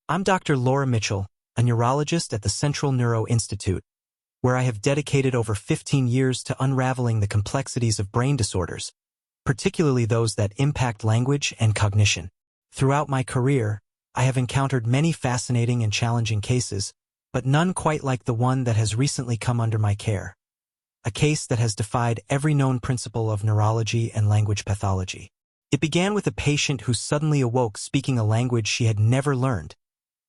I'm Dr. Laura Mitchell, a neurologist at the Central Neuro Institute, where I have dedicated over 15 years to unraveling the complexities of brain disorders, particularly those that impact language and cognition. Throughout my career, I have encountered many fascinating and challenging cases, but none quite like the one that has recently come under my care. A case that has defied every known principle of neurology and language pathology. It began with a patient who suddenly awoke speaking a language she had never learned,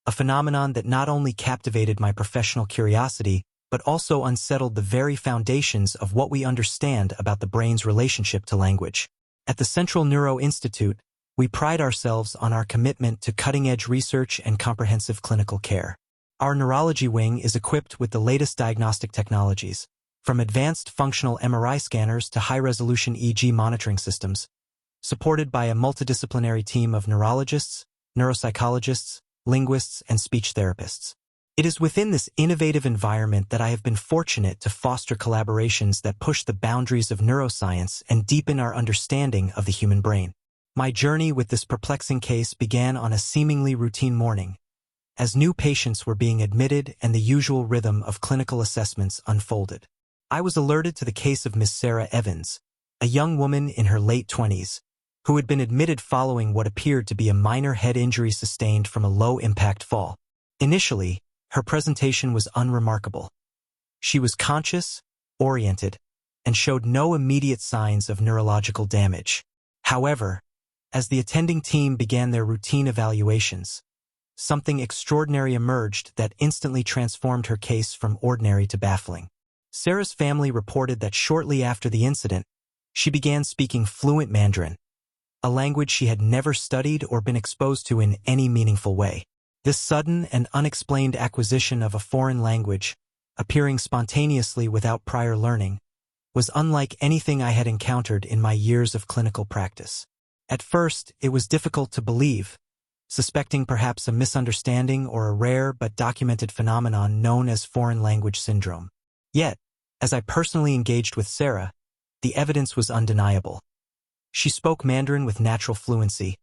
a phenomenon that not only captivated my professional curiosity, but also unsettled the very foundations of what we understand about the brain's relationship to language. At the Central Neuro Institute, we pride ourselves on our commitment to cutting-edge research and comprehensive clinical care. Our neurology wing is equipped with the latest diagnostic technologies, from advanced functional MRI scanners to high-resolution EEG monitoring systems, supported by a multidisciplinary team of neurologists, neuropsychologists, linguists, and speech therapists. It is within this innovative environment that I have been fortunate to foster collaborations that push the boundaries of neuroscience and deepen our understanding of the human brain. My journey with this perplexing case began on a seemingly routine morning, as new patients were being admitted and the usual rhythm of clinical assessments unfolded. I was alerted to the case of Ms. Sarah Evans, a young woman in her late 20s, who had been admitted following what appeared to be a minor head injury sustained from a low-impact fall. Initially, her presentation was unremarkable. She was conscious, oriented, and showed no immediate signs of neurological damage. However, as the attending team began their routine evaluations, something extraordinary emerged that instantly transformed her case from ordinary to baffling. Sarah's family reported that shortly after the incident, she began speaking fluent Mandarin, a language she had never studied or been exposed to in any meaningful way. This sudden and unexplained acquisition of a foreign language, appearing spontaneously without prior learning, was unlike anything I had encountered in my years of clinical practice. At first, it was difficult to believe, suspecting perhaps a misunderstanding or a rare but documented phenomenon known as foreign language syndrome. Yet, as I personally engaged with Sarah, the evidence was undeniable. She spoke Mandarin with natural fluency,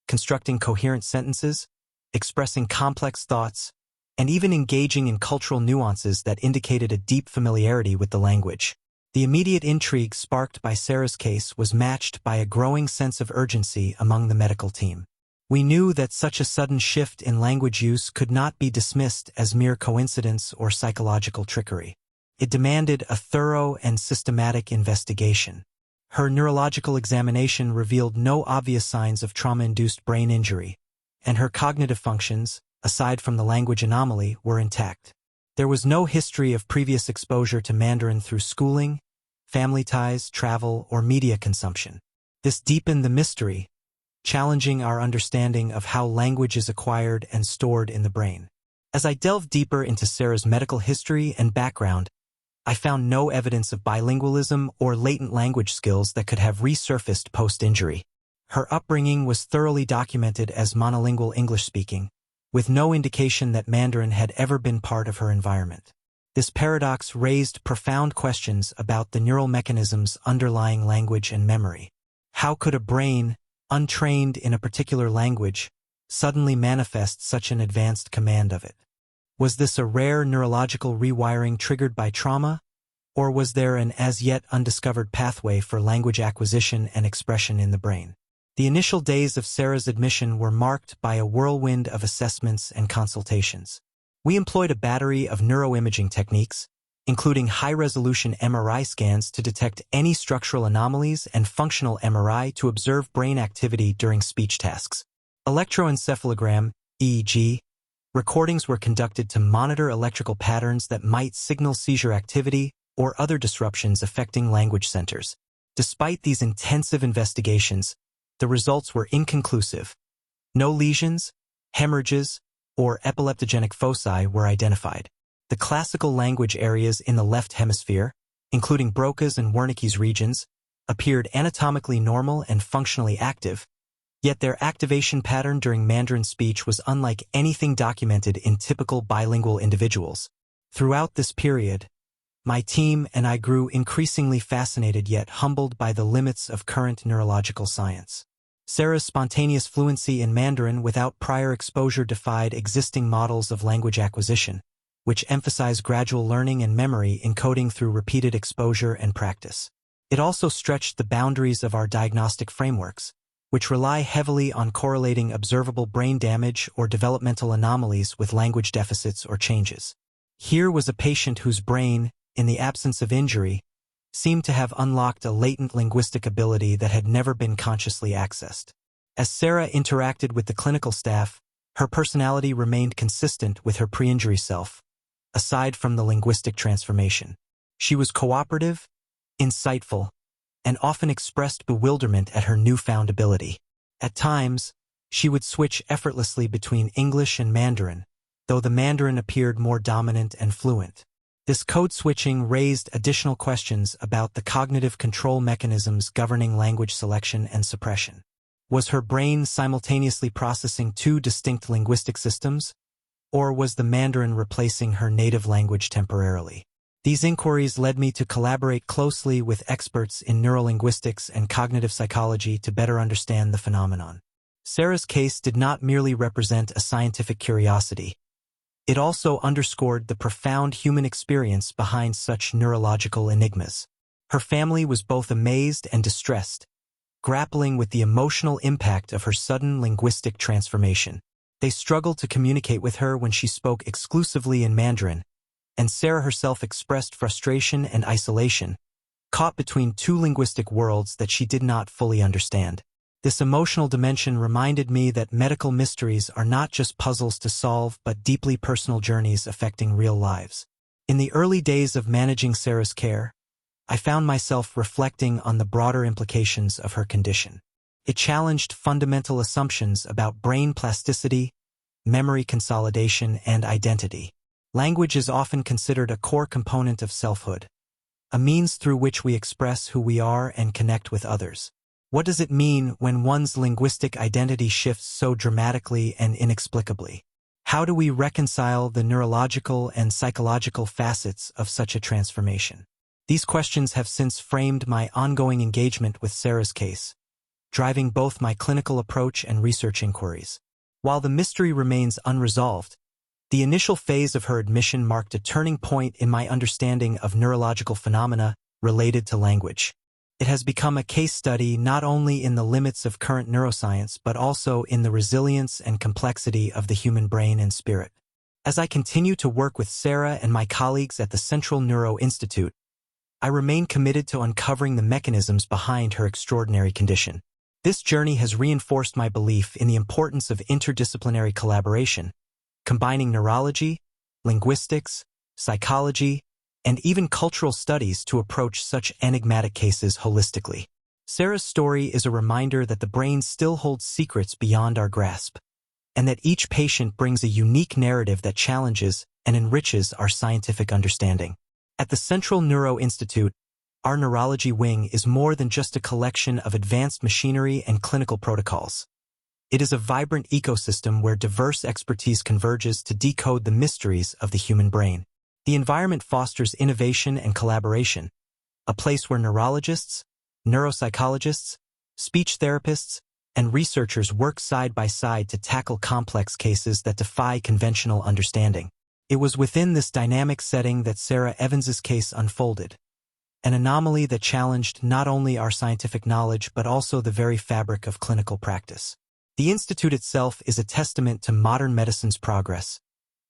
constructing coherent sentences, expressing complex thoughts, and even engaging in cultural nuances that indicated a deep familiarity with the language. The immediate intrigue sparked by Sarah's case was matched by a growing sense of urgency among the medical team. We knew that such a sudden shift in language use could not be dismissed as mere coincidence or psychological trickery. It demanded a thorough and systematic investigation. Her neurological examination revealed no obvious signs of trauma-induced brain injury, and her cognitive functions, aside from the language anomaly, were intact. There was no history of previous exposure to Mandarin through schooling, family ties, travel, or media consumption. This deepened the mystery, challenging our understanding of how language is acquired and stored in the brain. As I delved deeper into Sarah's medical history and background, I found no evidence of bilingualism or latent language skills that could have resurfaced post-injury. Her upbringing was thoroughly documented as monolingual English-speaking, with no indication that Mandarin had ever been part of her environment. This paradox raised profound questions about the neural mechanisms underlying language and memory. How could a brain, untrained in a particular language, suddenly manifest such an advanced command of it? Was this a rare neurological rewiring triggered by trauma, or was there an as-yet undiscovered pathway for language acquisition and expression in the brain? The initial days of Sarah's admission were marked by a whirlwind of assessments and consultations. We employed a battery of neuroimaging techniques, including high-resolution MRI scans to detect any structural anomalies and functional MRI to observe brain activity during speech tasks. Electroencephalogram, EEG, recordings were conducted to monitor electrical patterns that might signal seizure activity or other disruptions affecting language centers. Despite these intensive investigations, the results were inconclusive. No lesions, hemorrhages, or epileptogenic foci were identified. The classical language areas in the left hemisphere, including Broca's and Wernicke's regions, appeared anatomically normal and functionally active, yet their activation pattern during Mandarin speech was unlike anything documented in typical bilingual individuals. Throughout this period, my team and I grew increasingly fascinated yet humbled by the limits of current neurological science. Sarah's spontaneous fluency in Mandarin without prior exposure defied existing models of language acquisition, which emphasize gradual learning and memory encoding through repeated exposure and practice. It also stretched the boundaries of our diagnostic frameworks, which rely heavily on correlating observable brain damage or developmental anomalies with language deficits or changes. Here was a patient whose brain, in the absence of injury, seemed to have unlocked a latent linguistic ability that had never been consciously accessed. As Sarah interacted with the clinical staff, her personality remained consistent with her pre-injury self, aside from the linguistic transformation. She was cooperative, insightful, and often expressed bewilderment at her newfound ability. At times, she would switch effortlessly between English and Mandarin, though the Mandarin appeared more dominant and fluent. This code switching raised additional questions about the cognitive control mechanisms governing language selection and suppression. Was her brain simultaneously processing two distinct linguistic systems, or was the Mandarin replacing her native language temporarily? These inquiries led me to collaborate closely with experts in neurolinguistics and cognitive psychology to better understand the phenomenon. Sarah's case did not merely represent a scientific curiosity. It also underscored the profound human experience behind such neurological enigmas. Her family was both amazed and distressed, grappling with the emotional impact of her sudden linguistic transformation. They struggled to communicate with her when she spoke exclusively in Mandarin, and Sarah herself expressed frustration and isolation, caught between two linguistic worlds that she did not fully understand. This emotional dimension reminded me that medical mysteries are not just puzzles to solve but deeply personal journeys affecting real lives. In the early days of managing Sarah's care, I found myself reflecting on the broader implications of her condition. It challenged fundamental assumptions about brain plasticity, memory consolidation, and identity. Language is often considered a core component of selfhood, a means through which we express who we are and connect with others. What does it mean when one's linguistic identity shifts so dramatically and inexplicably? How do we reconcile the neurological and psychological facets of such a transformation? These questions have since framed my ongoing engagement with Sarah's case, driving both my clinical approach and research inquiries. While the mystery remains unresolved, the initial phase of her admission marked a turning point in my understanding of neurological phenomena related to language. It has become a case study not only in the limits of current neuroscience but also in the resilience and complexity of the human brain and spirit. As I continue to work with Sarah and my colleagues at the Central Neuro Institute, I remain committed to uncovering the mechanisms behind her extraordinary condition. This journey has reinforced my belief in the importance of interdisciplinary collaboration, combining neurology, linguistics, psychology, and even cultural studies to approach such enigmatic cases holistically. Sarah's story is a reminder that the brain still holds secrets beyond our grasp, and that each patient brings a unique narrative that challenges and enriches our scientific understanding. At the Central Neuro Institute, our neurology wing is more than just a collection of advanced machinery and clinical protocols. It is a vibrant ecosystem where diverse expertise converges to decode the mysteries of the human brain. The environment fosters innovation and collaboration, a place where neurologists, neuropsychologists, speech therapists, and researchers work side by side to tackle complex cases that defy conventional understanding. It was within this dynamic setting that Sarah Evans's case unfolded, an anomaly that challenged not only our scientific knowledge but also the very fabric of clinical practice. The institute itself is a testament to modern medicine's progress,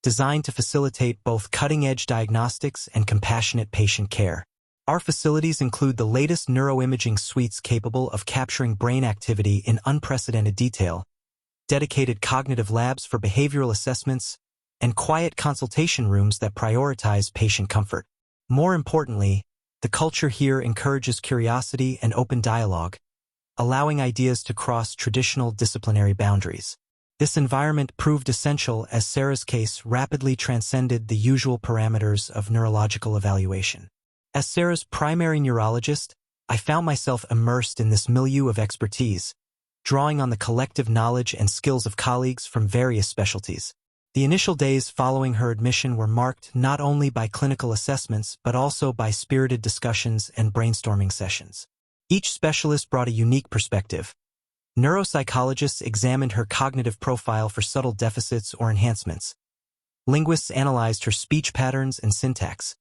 designed to facilitate both cutting-edge diagnostics and compassionate patient care. Our facilities include the latest neuroimaging suites capable of capturing brain activity in unprecedented detail, dedicated cognitive labs for behavioral assessments, and quiet consultation rooms that prioritize patient comfort. More importantly, the culture here encourages curiosity and open dialogue, allowing ideas to cross traditional disciplinary boundaries. This environment proved essential as Sarah's case rapidly transcended the usual parameters of neurological evaluation. As Sarah's primary neurologist, I found myself immersed in this milieu of expertise, drawing on the collective knowledge and skills of colleagues from various specialties. The initial days following her admission were marked not only by clinical assessments but also by spirited discussions and brainstorming sessions. Each specialist brought a unique perspective, Neuropsychologists examined her cognitive profile for subtle deficits or enhancements. Linguists analyzed her speech patterns and syntax.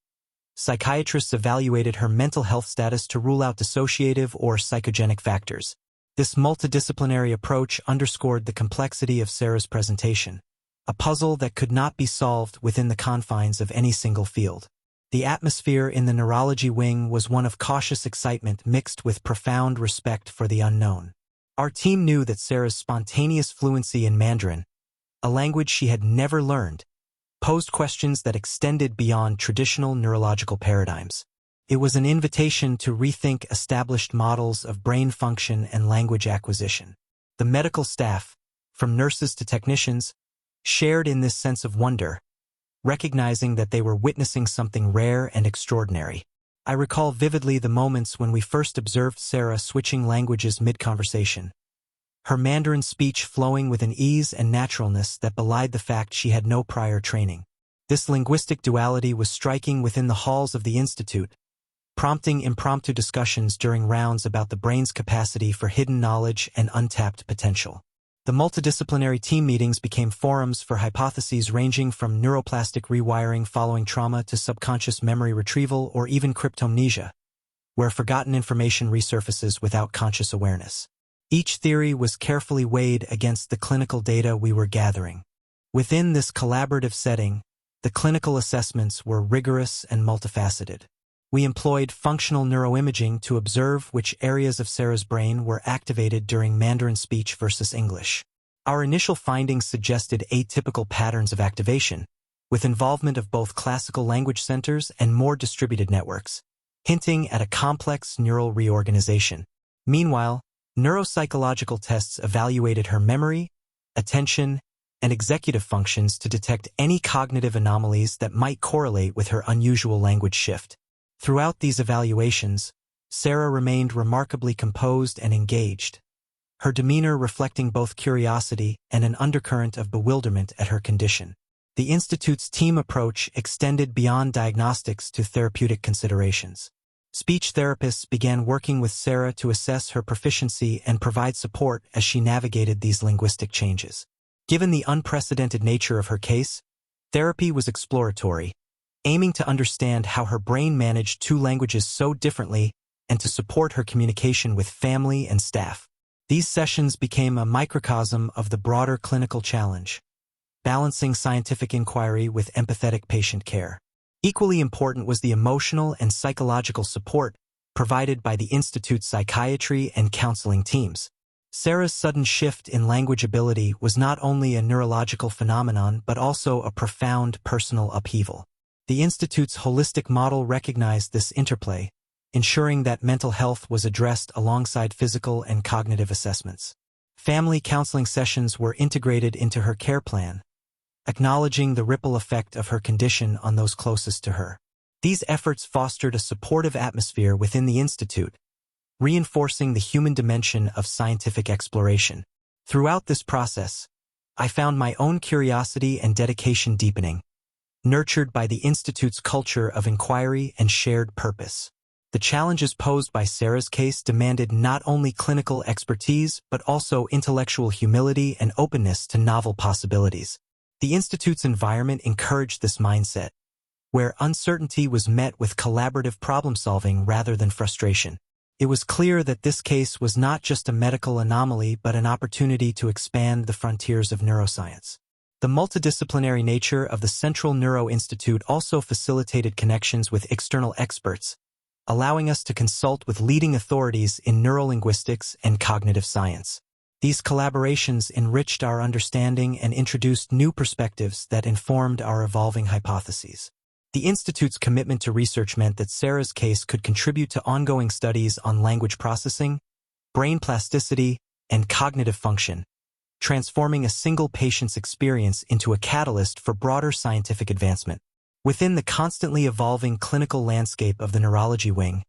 Psychiatrists evaluated her mental health status to rule out dissociative or psychogenic factors. This multidisciplinary approach underscored the complexity of Sarah's presentation, a puzzle that could not be solved within the confines of any single field. The atmosphere in the neurology wing was one of cautious excitement mixed with profound respect for the unknown. Our team knew that Sarah's spontaneous fluency in Mandarin, a language she had never learned, posed questions that extended beyond traditional neurological paradigms. It was an invitation to rethink established models of brain function and language acquisition. The medical staff, from nurses to technicians, shared in this sense of wonder, recognizing that they were witnessing something rare and extraordinary. I recall vividly the moments when we first observed Sarah switching languages mid-conversation, her Mandarin speech flowing with an ease and naturalness that belied the fact she had no prior training. This linguistic duality was striking within the halls of the Institute, prompting impromptu discussions during rounds about the brain's capacity for hidden knowledge and untapped potential. The multidisciplinary team meetings became forums for hypotheses ranging from neuroplastic rewiring following trauma to subconscious memory retrieval or even cryptomnesia, where forgotten information resurfaces without conscious awareness. Each theory was carefully weighed against the clinical data we were gathering. Within this collaborative setting, the clinical assessments were rigorous and multifaceted. We employed functional neuroimaging to observe which areas of Sarah's brain were activated during Mandarin speech versus English. Our initial findings suggested atypical patterns of activation, with involvement of both classical language centers and more distributed networks, hinting at a complex neural reorganization. Meanwhile, neuropsychological tests evaluated her memory, attention, and executive functions to detect any cognitive anomalies that might correlate with her unusual language shift. Throughout these evaluations, Sarah remained remarkably composed and engaged, her demeanor reflecting both curiosity and an undercurrent of bewilderment at her condition. The Institute's team approach extended beyond diagnostics to therapeutic considerations. Speech therapists began working with Sarah to assess her proficiency and provide support as she navigated these linguistic changes. Given the unprecedented nature of her case, therapy was exploratory, aiming to understand how her brain managed two languages so differently and to support her communication with family and staff. These sessions became a microcosm of the broader clinical challenge, balancing scientific inquiry with empathetic patient care. Equally important was the emotional and psychological support provided by the Institute's psychiatry and counseling teams. Sarah's sudden shift in language ability was not only a neurological phenomenon but also a profound personal upheaval. The Institute's holistic model recognized this interplay, ensuring that mental health was addressed alongside physical and cognitive assessments. Family counseling sessions were integrated into her care plan, acknowledging the ripple effect of her condition on those closest to her. These efforts fostered a supportive atmosphere within the Institute, reinforcing the human dimension of scientific exploration. Throughout this process, I found my own curiosity and dedication deepening, nurtured by the Institute's culture of inquiry and shared purpose. The challenges posed by Sarah's case demanded not only clinical expertise but also intellectual humility and openness to novel possibilities. The Institute's environment encouraged this mindset, where uncertainty was met with collaborative problem-solving rather than frustration. It was clear that this case was not just a medical anomaly but an opportunity to expand the frontiers of neuroscience. The multidisciplinary nature of the Central Neuro Institute also facilitated connections with external experts, allowing us to consult with leading authorities in neurolinguistics and cognitive science. These collaborations enriched our understanding and introduced new perspectives that informed our evolving hypotheses. The Institute's commitment to research meant that Sarah's case could contribute to ongoing studies on language processing, brain plasticity, and cognitive function, transforming a single patient's experience into a catalyst for broader scientific advancement. Within the constantly evolving clinical landscape of the neurology wing,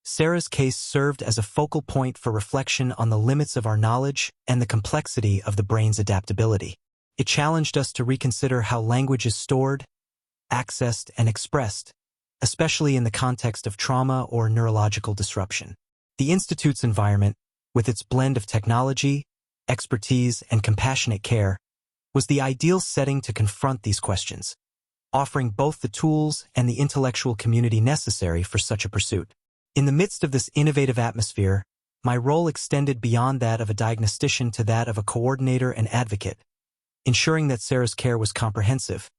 Sarah's case served as a focal point for reflection on the limits of our knowledge and the complexity of the brain's adaptability. It challenged us to reconsider how language is stored, accessed, and expressed, especially in the context of trauma or neurological disruption. The Institute's environment, with its blend of technology, expertise, and compassionate care, was the ideal setting to confront these questions, offering both the tools and the intellectual community necessary for such a pursuit. In the midst of this innovative atmosphere, my role extended beyond that of a diagnostician to that of a coordinator and advocate, ensuring that Sarah's care was comprehensive,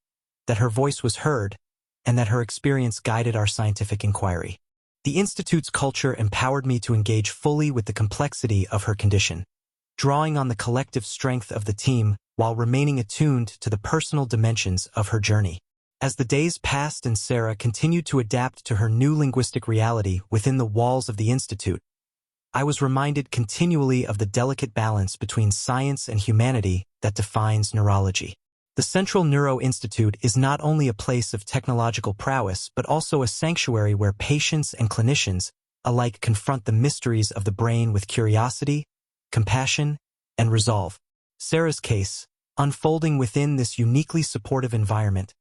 that her voice was heard, and that her experience guided our scientific inquiry. The Institute's culture empowered me to engage fully with the complexity of her condition, drawing on the collective strength of the team while remaining attuned to the personal dimensions of her journey. As the days passed and Sarah continued to adapt to her new linguistic reality within the walls of the Institute, I was reminded continually of the delicate balance between science and humanity that defines neurology. The Central Neuro Institute is not only a place of technological prowess but also a sanctuary where patients and clinicians alike confront the mysteries of the brain with curiosity, compassion, and resolve. Sarah's case, unfolding within this uniquely supportive environment,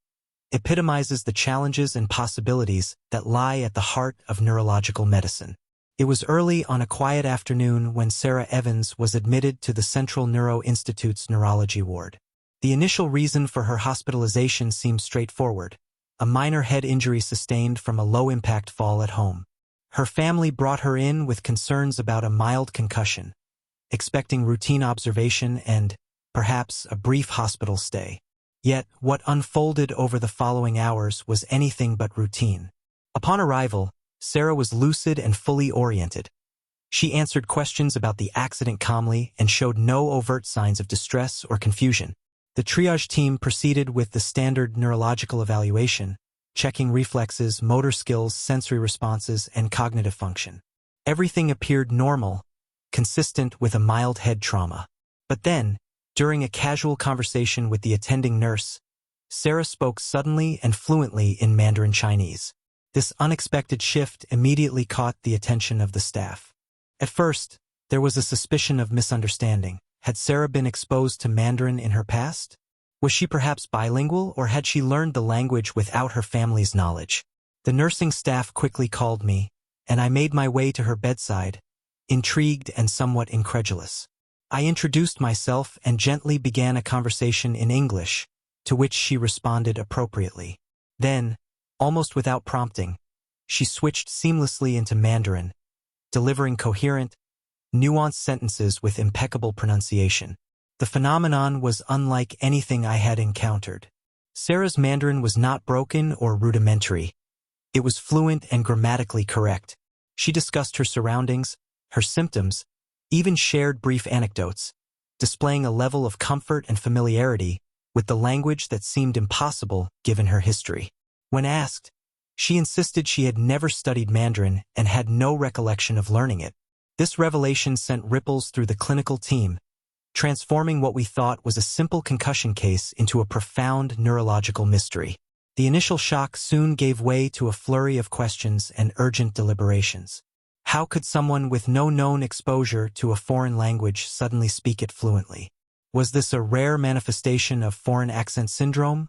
epitomizes the challenges and possibilities that lie at the heart of neurological medicine. It was early on a quiet afternoon when Sarah Evans was admitted to the Central Neuro Institute's neurology ward. The initial reason for her hospitalization seemed straightforward: a minor head injury sustained from a low-impact fall at home. Her family brought her in with concerns about a mild concussion, expecting routine observation and, perhaps, a brief hospital stay. Yet, what unfolded over the following hours was anything but routine. Upon arrival, Sarah was lucid and fully oriented. She answered questions about the accident calmly and showed no overt signs of distress or confusion. The triage team proceeded with the standard neurological evaluation, checking reflexes, motor skills, sensory responses, and cognitive function. Everything appeared normal, consistent with a mild head trauma. But then, during a casual conversation with the attending nurse, Sarah spoke suddenly and fluently in Mandarin Chinese. This unexpected shift immediately caught the attention of the staff. At first, there was a suspicion of misunderstanding. Had Sarah been exposed to Mandarin in her past? Was she perhaps bilingual, or had she learned the language without her family's knowledge? The nursing staff quickly called me, and I made my way to her bedside, intrigued and somewhat incredulous. I introduced myself and gently began a conversation in English, to which she responded appropriately. Then, almost without prompting, she switched seamlessly into Mandarin, delivering coherent, nuanced sentences with impeccable pronunciation. The phenomenon was unlike anything I had encountered. Sarah's Mandarin was not broken or rudimentary. It was fluent and grammatically correct. She discussed her surroundings, her symptoms, even shared brief anecdotes, displaying a level of comfort and familiarity with the language that seemed impossible given her history. When asked, she insisted she had never studied Mandarin and had no recollection of learning it. This revelation sent ripples through the clinical team, transforming what we thought was a simple concussion case into a profound neurological mystery. The initial shock soon gave way to a flurry of questions and urgent deliberations. How could someone with no known exposure to a foreign language suddenly speak it fluently? Was this a rare manifestation of foreign accent syndrome,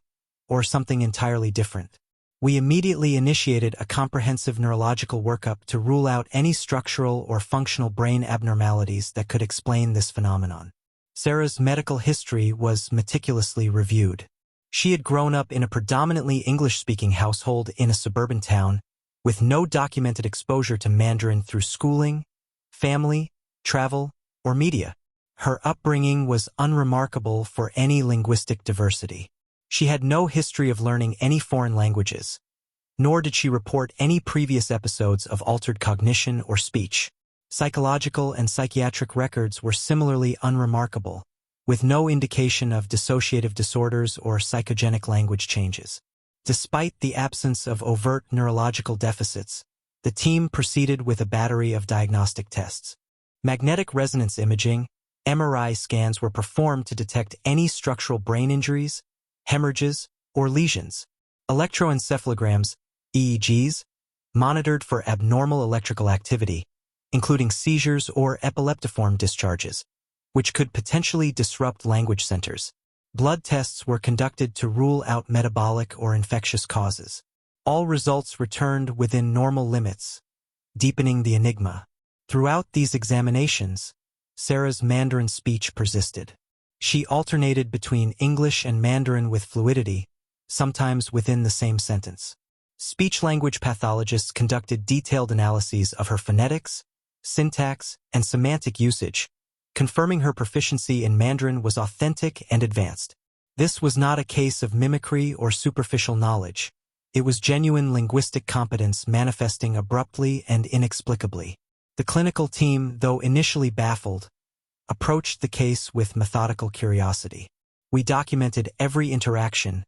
or something entirely different? We immediately initiated a comprehensive neurological workup to rule out any structural or functional brain abnormalities that could explain this phenomenon. Sarah's medical history was meticulously reviewed. She had grown up in a predominantly English-speaking household in a suburban town, with no documented exposure to Mandarin through schooling, family, travel, or media. Her upbringing was unremarkable for any linguistic diversity. She had no history of learning any foreign languages, nor did she report any previous episodes of altered cognition or speech. Psychological and psychiatric records were similarly unremarkable, with no indication of dissociative disorders or psychogenic language changes. Despite the absence of overt neurological deficits, the team proceeded with a battery of diagnostic tests. Magnetic resonance imaging, MRI scans were performed to detect any structural brain injuries, hemorrhages, or lesions. Electroencephalograms, EEGs, monitored for abnormal electrical activity, including seizures or epileptiform discharges, which could potentially disrupt language centers. Blood tests were conducted to rule out metabolic or infectious causes. All results returned within normal limits, deepening the enigma. Throughout these examinations, Sarah's Mandarin speech persisted. She alternated between English and Mandarin with fluidity, sometimes within the same sentence. Speech-language pathologists conducted detailed analyses of her phonetics, syntax, and semantic usage, confirming her proficiency in Mandarin was authentic and advanced. This was not a case of mimicry or superficial knowledge. It was genuine linguistic competence manifesting abruptly and inexplicably. The clinical team, though initially baffled, approached the case with methodical curiosity. We documented every interaction,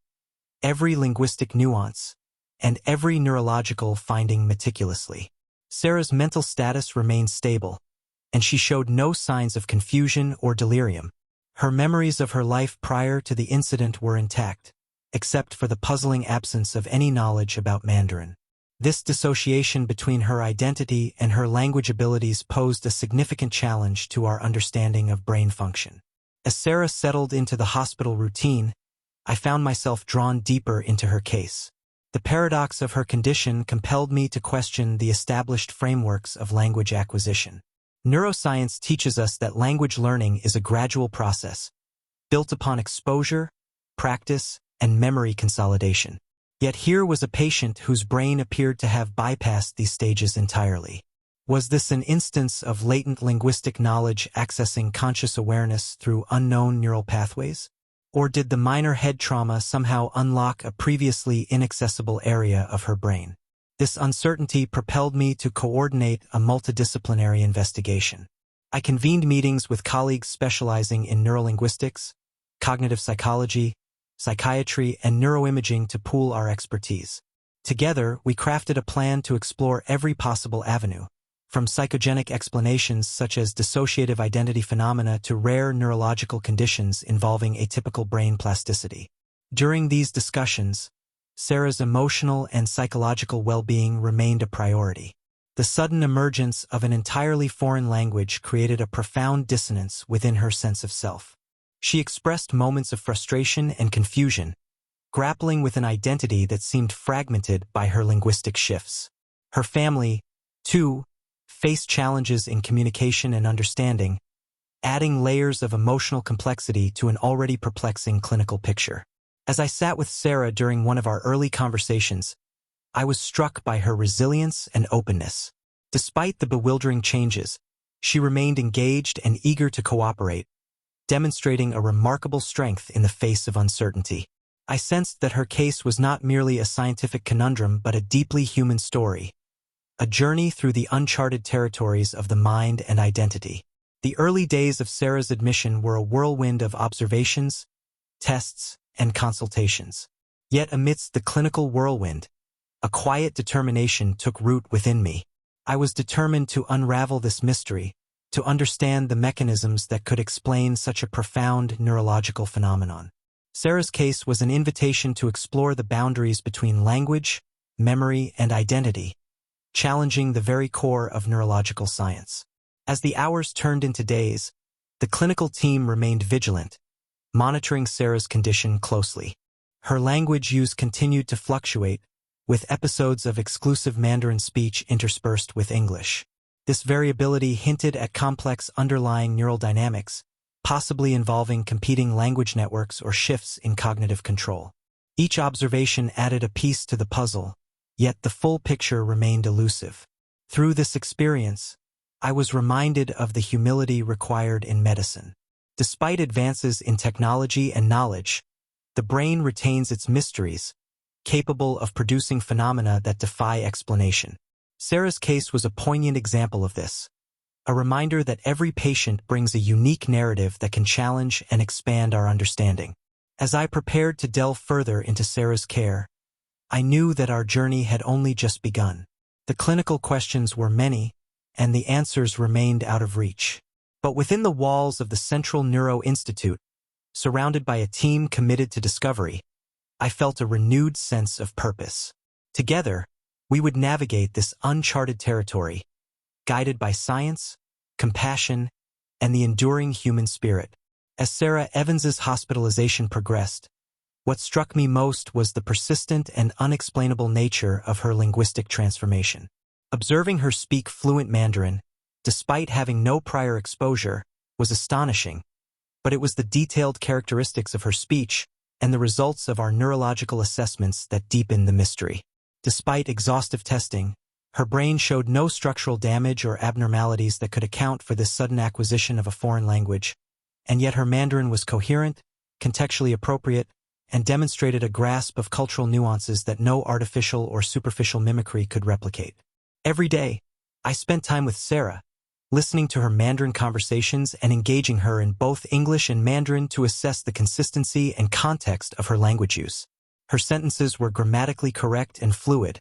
every linguistic nuance, and every neurological finding meticulously. Sarah's mental status remained stable, and she showed no signs of confusion or delirium. Her memories of her life prior to the incident were intact, except for the puzzling absence of any knowledge about Mandarin. This dissociation between her identity and her language abilities posed a significant challenge to our understanding of brain function. As Sarah settled into the hospital routine, I found myself drawn deeper into her case. The paradox of her condition compelled me to question the established frameworks of language acquisition. Neuroscience teaches us that language learning is a gradual process, built upon exposure, practice, and memory consolidation. Yet here was a patient whose brain appeared to have bypassed these stages entirely. Was this an instance of latent linguistic knowledge accessing conscious awareness through unknown neural pathways? Or did the minor head trauma somehow unlock a previously inaccessible area of her brain? This uncertainty propelled me to coordinate a multidisciplinary investigation. I convened meetings with colleagues specializing in neurolinguistics, cognitive psychology, psychiatry, and neuroimaging to pool our expertise. Together, we crafted a plan to explore every possible avenue, from psychogenic explanations such as dissociative identity phenomena to rare neurological conditions involving atypical brain plasticity. During these discussions, Sarah's emotional and psychological well-being remained a priority. The sudden emergence of an entirely foreign language created a profound dissonance within her sense of self. She expressed moments of frustration and confusion, grappling with an identity that seemed fragmented by her linguistic shifts. Her family, too, faced challenges in communication and understanding, adding layers of emotional complexity to an already perplexing clinical picture. As I sat with Sarah during one of our early conversations, I was struck by her resilience and openness. Despite the bewildering changes, she remained engaged and eager to cooperate, demonstrating a remarkable strength in the face of uncertainty. I sensed that her case was not merely a scientific conundrum but a deeply human story, a journey through the uncharted territories of the mind and identity. The early days of Sarah's admission were a whirlwind of observations, tests, and consultations. Yet amidst the clinical whirlwind, a quiet determination took root within me. I was determined to unravel this mystery, to understand the mechanisms that could explain such a profound neurological phenomenon. Sarah's case was an invitation to explore the boundaries between language, memory, and identity, challenging the very core of neurological science. As the hours turned into days, the clinical team remained vigilant, monitoring Sarah's condition closely. Her language use continued to fluctuate, with episodes of exclusive Mandarin speech interspersed with English. This variability hinted at complex underlying neural dynamics, possibly involving competing language networks or shifts in cognitive control. Each observation added a piece to the puzzle, yet the full picture remained elusive. Through this experience, I was reminded of the humility required in medicine. Despite advances in technology and knowledge, the brain retains its mysteries, capable of producing phenomena that defy explanation. Sarah's case was a poignant example of this, a reminder that every patient brings a unique narrative that can challenge and expand our understanding. As I prepared to delve further into Sarah's care, I knew that our journey had only just begun. The clinical questions were many, and the answers remained out of reach. But within the walls of the Central Neuro Institute, surrounded by a team committed to discovery, I felt a renewed sense of purpose. Together, we would navigate this uncharted territory, guided by science, compassion, and the enduring human spirit. As Sarah Evans's hospitalization progressed, what struck me most was the persistent and unexplainable nature of her linguistic transformation. Observing her speak fluent Mandarin, despite having no prior exposure, was astonishing, but it was the detailed characteristics of her speech and the results of our neurological assessments that deepened the mystery. Despite exhaustive testing, her brain showed no structural damage or abnormalities that could account for this sudden acquisition of a foreign language, and yet her Mandarin was coherent, contextually appropriate, and demonstrated a grasp of cultural nuances that no artificial or superficial mimicry could replicate. Every day, I spent time with Sarah, listening to her Mandarin conversations and engaging her in both English and Mandarin to assess the consistency and context of her language use. Her sentences were grammatically correct and fluid,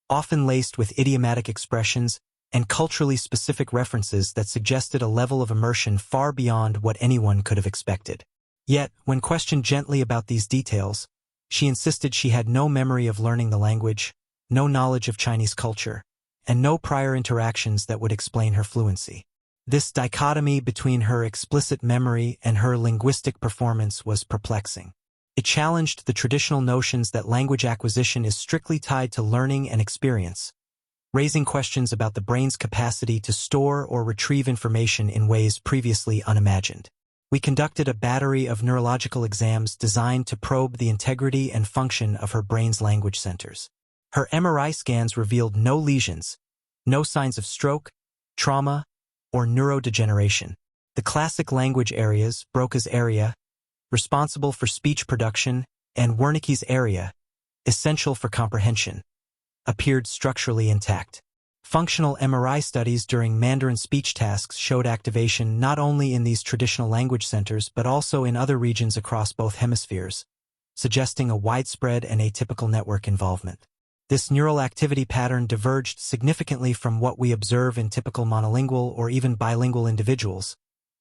often laced with idiomatic expressions and culturally specific references that suggested a level of immersion far beyond what anyone could have expected. Yet, when questioned gently about these details, she insisted she had no memory of learning the language, no knowledge of Chinese culture, and no prior interactions that would explain her fluency. This dichotomy between her explicit memory and her linguistic performance was perplexing. It challenged the traditional notions that language acquisition is strictly tied to learning and experience, raising questions about the brain's capacity to store or retrieve information in ways previously unimagined. We conducted a battery of neurological exams designed to probe the integrity and function of her brain's language centers. Her MRI scans revealed no lesions, no signs of stroke, trauma, or neurodegeneration. The classic language areas, Broca's area, responsible for speech production, and Wernicke's area, essential for comprehension, appeared structurally intact. Functional MRI studies during Mandarin speech tasks showed activation not only in these traditional language centers but also in other regions across both hemispheres, suggesting a widespread and atypical network involvement. This neural activity pattern diverged significantly from what we observe in typical monolingual or even bilingual individuals,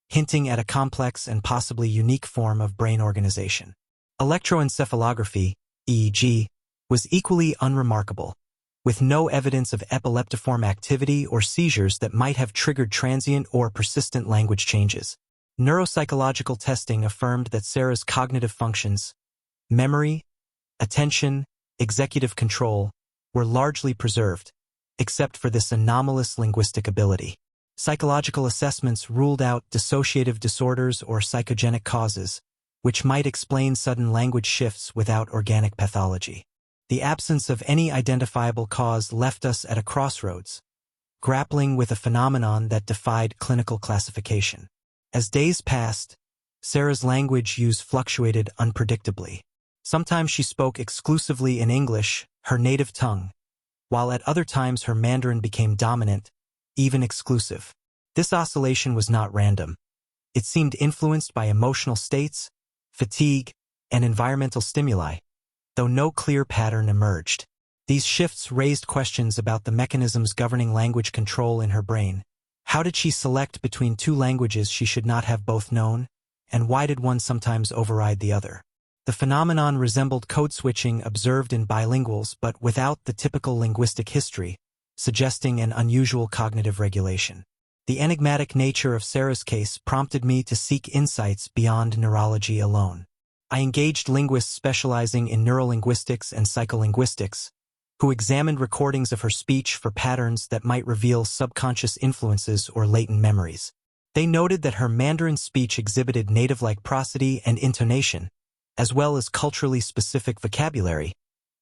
hinting at a complex and possibly unique form of brain organization. Electroencephalography, EEG, was equally unremarkable, with no evidence of epileptiform activity or seizures that might have triggered transient or persistent language changes. Neuropsychological testing affirmed that Sarah's cognitive functions, memory, attention, executive control, were largely preserved, except for this anomalous linguistic ability. Psychological assessments ruled out dissociative disorders or psychogenic causes, which might explain sudden language shifts without organic pathology. The absence of any identifiable cause left us at a crossroads, grappling with a phenomenon that defied clinical classification. As days passed, Sarah's language use fluctuated unpredictably. Sometimes she spoke exclusively in English, her native tongue, while at other times her Mandarin became dominant, even exclusive. This oscillation was not random. It seemed influenced by emotional states, fatigue, and environmental stimuli, though no clear pattern emerged. These shifts raised questions about the mechanisms governing language control in her brain. How did she select between two languages she should not have both known, and why did one sometimes override the other? The phenomenon resembled code switching observed in bilinguals but without the typical linguistic history, suggesting an unusual cognitive regulation. The enigmatic nature of Sarah's case prompted me to seek insights beyond neurology alone. I engaged linguists specializing in neurolinguistics and psycholinguistics, who examined recordings of her speech for patterns that might reveal subconscious influences or latent memories. They noted that her Mandarin speech exhibited native-like prosody and intonation, as well as culturally specific vocabulary,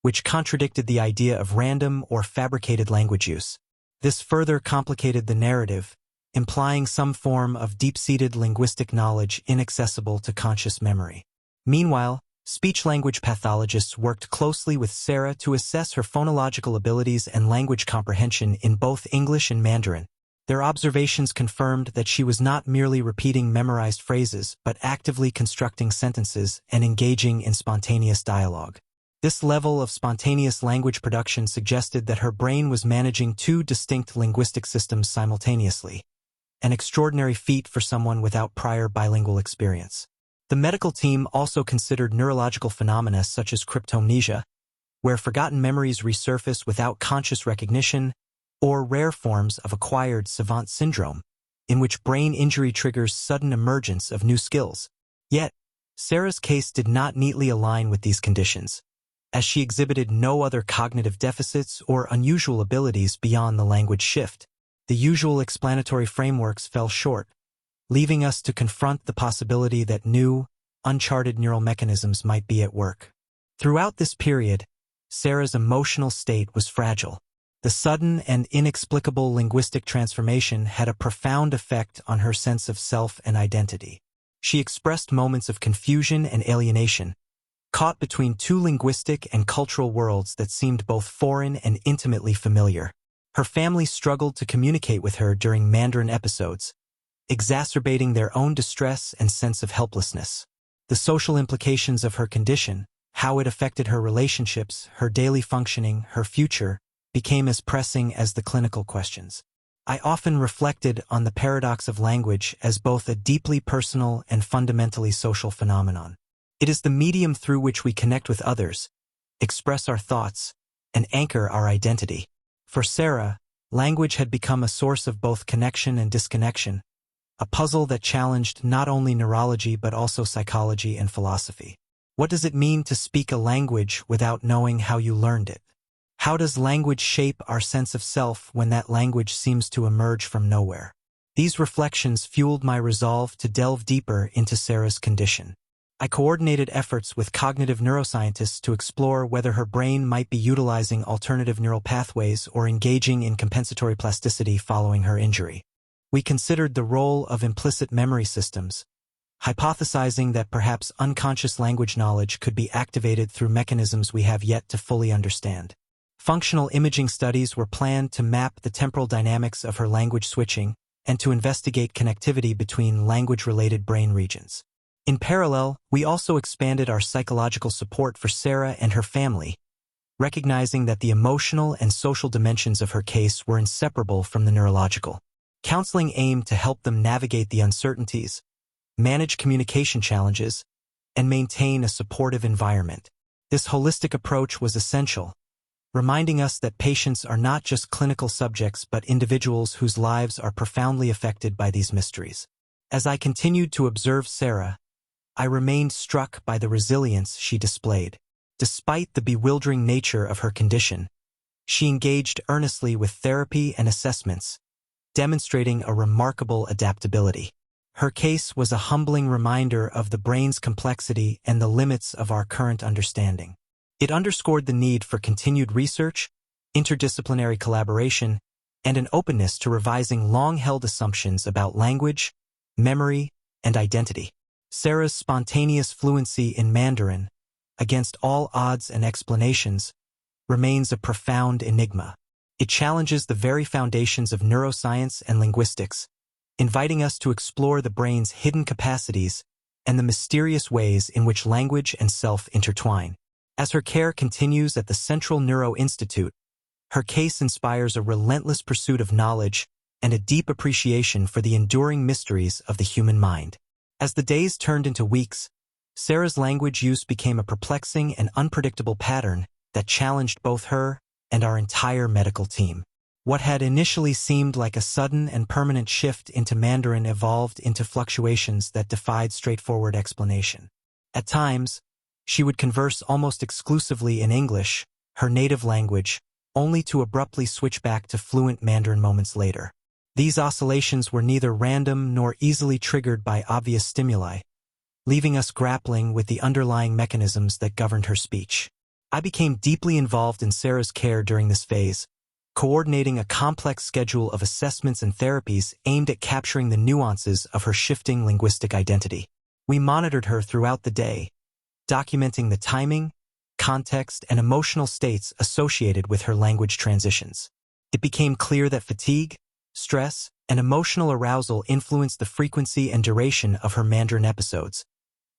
which contradicted the idea of random or fabricated language use. This further complicated the narrative, implying some form of deep-seated linguistic knowledge inaccessible to conscious memory. Meanwhile, speech-language pathologists worked closely with Sarah to assess her phonological abilities and language comprehension in both English and Mandarin. Their observations confirmed that she was not merely repeating memorized phrases but actively constructing sentences and engaging in spontaneous dialogue. This level of spontaneous language production suggested that her brain was managing two distinct linguistic systems simultaneously, an extraordinary feat for someone without prior bilingual experience. The medical team also considered neurological phenomena such as cryptomnesia, where forgotten memories resurface without conscious recognition, or rare forms of acquired savant syndrome, in which brain injury triggers sudden emergence of new skills. Yet, Sarah's case did not neatly align with these conditions, as she exhibited no other cognitive deficits or unusual abilities beyond the language shift. the usual explanatory frameworks fell short, leaving us to confront the possibility that new, uncharted neural mechanisms might be at work. Throughout this period, Sarah's emotional state was fragile. The sudden and inexplicable linguistic transformation had a profound effect on her sense of self and identity. She expressed moments of confusion and alienation, caught between two linguistic and cultural worlds that seemed both foreign and intimately familiar. Her family struggled to communicate with her during Mandarin episodes, exacerbating their own distress and sense of helplessness. The social implications of her condition, how it affected her relationships, her daily functioning, her future, became as pressing as the clinical questions. I often reflected on the paradox of language as both a deeply personal and fundamentally social phenomenon. It is the medium through which we connect with others, express our thoughts, and anchor our identity. For Sarah, language had become a source of both connection and disconnection, a puzzle that challenged not only neurology but also psychology and philosophy. What does it mean to speak a language without knowing how you learned it? How does language shape our sense of self when that language seems to emerge from nowhere? These reflections fueled my resolve to delve deeper into Sarah's condition. I coordinated efforts with cognitive neuroscientists to explore whether her brain might be utilizing alternative neural pathways or engaging in compensatory plasticity following her injury. We considered the role of implicit memory systems, hypothesizing that perhaps unconscious language knowledge could be activated through mechanisms we have yet to fully understand. Functional imaging studies were planned to map the temporal dynamics of her language switching and to investigate connectivity between language-related brain regions. In parallel, we also expanded our psychological support for Sarah and her family, recognizing that the emotional and social dimensions of her case were inseparable from the neurological. Counseling aimed to help them navigate the uncertainties, manage communication challenges, and maintain a supportive environment. This holistic approach was essential, reminding us that patients are not just clinical subjects but individuals whose lives are profoundly affected by these mysteries. As I continued to observe Sarah, I remained struck by the resilience she displayed. Despite the bewildering nature of her condition, she engaged earnestly with therapy and assessments, demonstrating a remarkable adaptability. Her case was a humbling reminder of the brain's complexity and the limits of our current understanding. It underscored the need for continued research, interdisciplinary collaboration, and an openness to revising long-held assumptions about language, memory, and identity. Sarah's spontaneous fluency in Mandarin, against all odds and explanations, remains a profound enigma. It challenges the very foundations of neuroscience and linguistics, inviting us to explore the brain's hidden capacities and the mysterious ways in which language and self intertwine. As her care continues at the Central Neuro Institute, her case inspires a relentless pursuit of knowledge and a deep appreciation for the enduring mysteries of the human mind. As the days turned into weeks, Sarah's language use became a perplexing and unpredictable pattern that challenged both her and our entire medical team. What had initially seemed like a sudden and permanent shift into Mandarin evolved into fluctuations that defied straightforward explanation. At times, she would converse almost exclusively in English, her native language, only to abruptly switch back to fluent Mandarin moments later. These oscillations were neither random nor easily triggered by obvious stimuli, leaving us grappling with the underlying mechanisms that governed her speech. I became deeply involved in Sarah's care during this phase, coordinating a complex schedule of assessments and therapies aimed at capturing the nuances of her shifting linguistic identity. We monitored her throughout the day, documenting the timing, context, and emotional states associated with her language transitions. It became clear that fatigue, stress, and emotional arousal influenced the frequency and duration of her Mandarin episodes,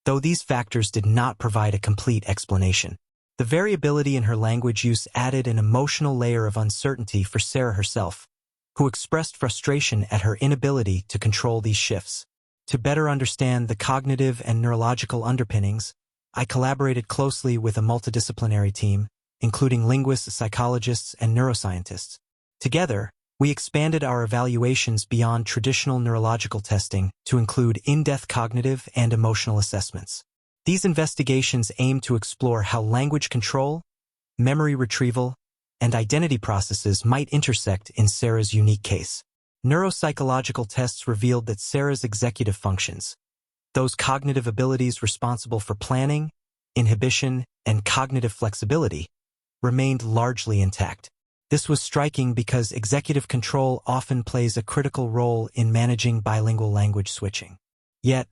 though these factors did not provide a complete explanation. The variability in her language use added an emotional layer of uncertainty for Sarah herself, who expressed frustration at her inability to control these shifts. To better understand the cognitive and neurological underpinnings, I collaborated closely with a multidisciplinary team, including linguists, psychologists, and neuroscientists. Together, we expanded our evaluations beyond traditional neurological testing to include in-depth cognitive and emotional assessments. These investigations aim to explore how language control, memory retrieval, and identity processes might intersect in Sarah's unique case. Neuropsychological tests revealed that Sarah's executive functions, those cognitive abilities responsible for planning, inhibition, and cognitive flexibility, remained largely intact. This was striking because executive control often plays a critical role in managing bilingual language switching. Yet,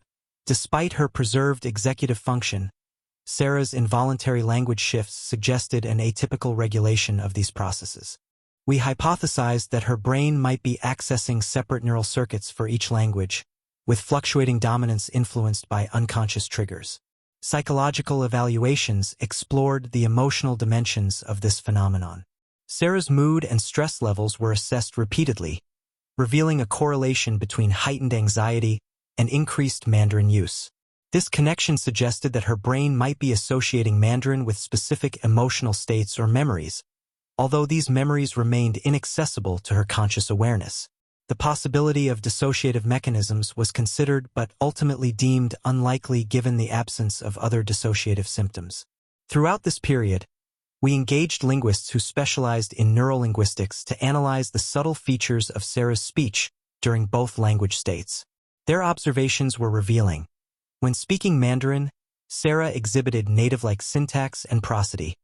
despite her preserved executive function, Sarah's involuntary language shifts suggested an atypical regulation of these processes. We hypothesized that her brain might be accessing separate neural circuits for each language, with fluctuating dominance influenced by unconscious triggers. Psychological evaluations explored the emotional dimensions of this phenomenon. Sarah's mood and stress levels were assessed repeatedly, revealing a correlation between heightened anxiety and increased Mandarin use. This connection suggested that her brain might be associating Mandarin with specific emotional states or memories, although these memories remained inaccessible to her conscious awareness. The possibility of dissociative mechanisms was considered but ultimately deemed unlikely given the absence of other dissociative symptoms. Throughout this period, we engaged linguists who specialized in neurolinguistics to analyze the subtle features of Sarah's speech during both language states. Their observations were revealing. When speaking Mandarin, Sarah exhibited native-like syntax and prosody,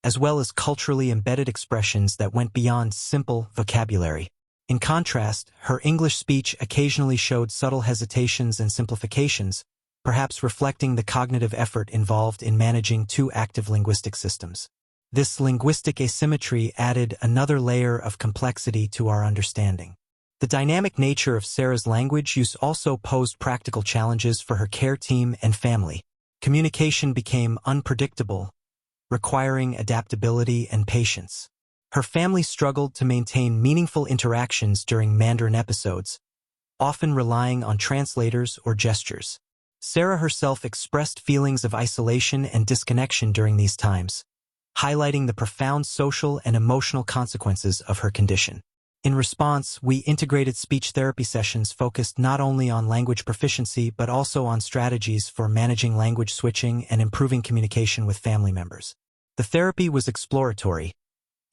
as well as culturally embedded expressions that went beyond simple vocabulary. In contrast, her English speech occasionally showed subtle hesitations and simplifications, perhaps reflecting the cognitive effort involved in managing two active linguistic systems. This linguistic asymmetry added another layer of complexity to our understanding. The dynamic nature of Sarah's language use also posed practical challenges for her care team and family. Communication became unpredictable, requiring adaptability and patience. Her family struggled to maintain meaningful interactions during Mandarin episodes, often relying on translators or gestures. Sarah herself expressed feelings of isolation and disconnection during these times, highlighting the profound social and emotional consequences of her condition. In response, we integrated speech therapy sessions focused not only on language proficiency but also on strategies for managing language switching and improving communication with family members. The therapy was exploratory,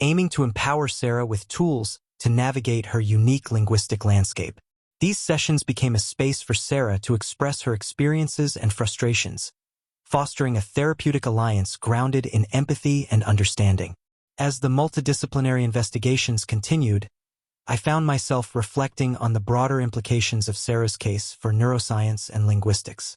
aiming to empower Sarah with tools to navigate her unique linguistic landscape. These sessions became a space for Sarah to express her experiences and frustrations, fostering a therapeutic alliance grounded in empathy and understanding. As the multidisciplinary investigations continued, I found myself reflecting on the broader implications of Sarah's case for neuroscience and linguistics.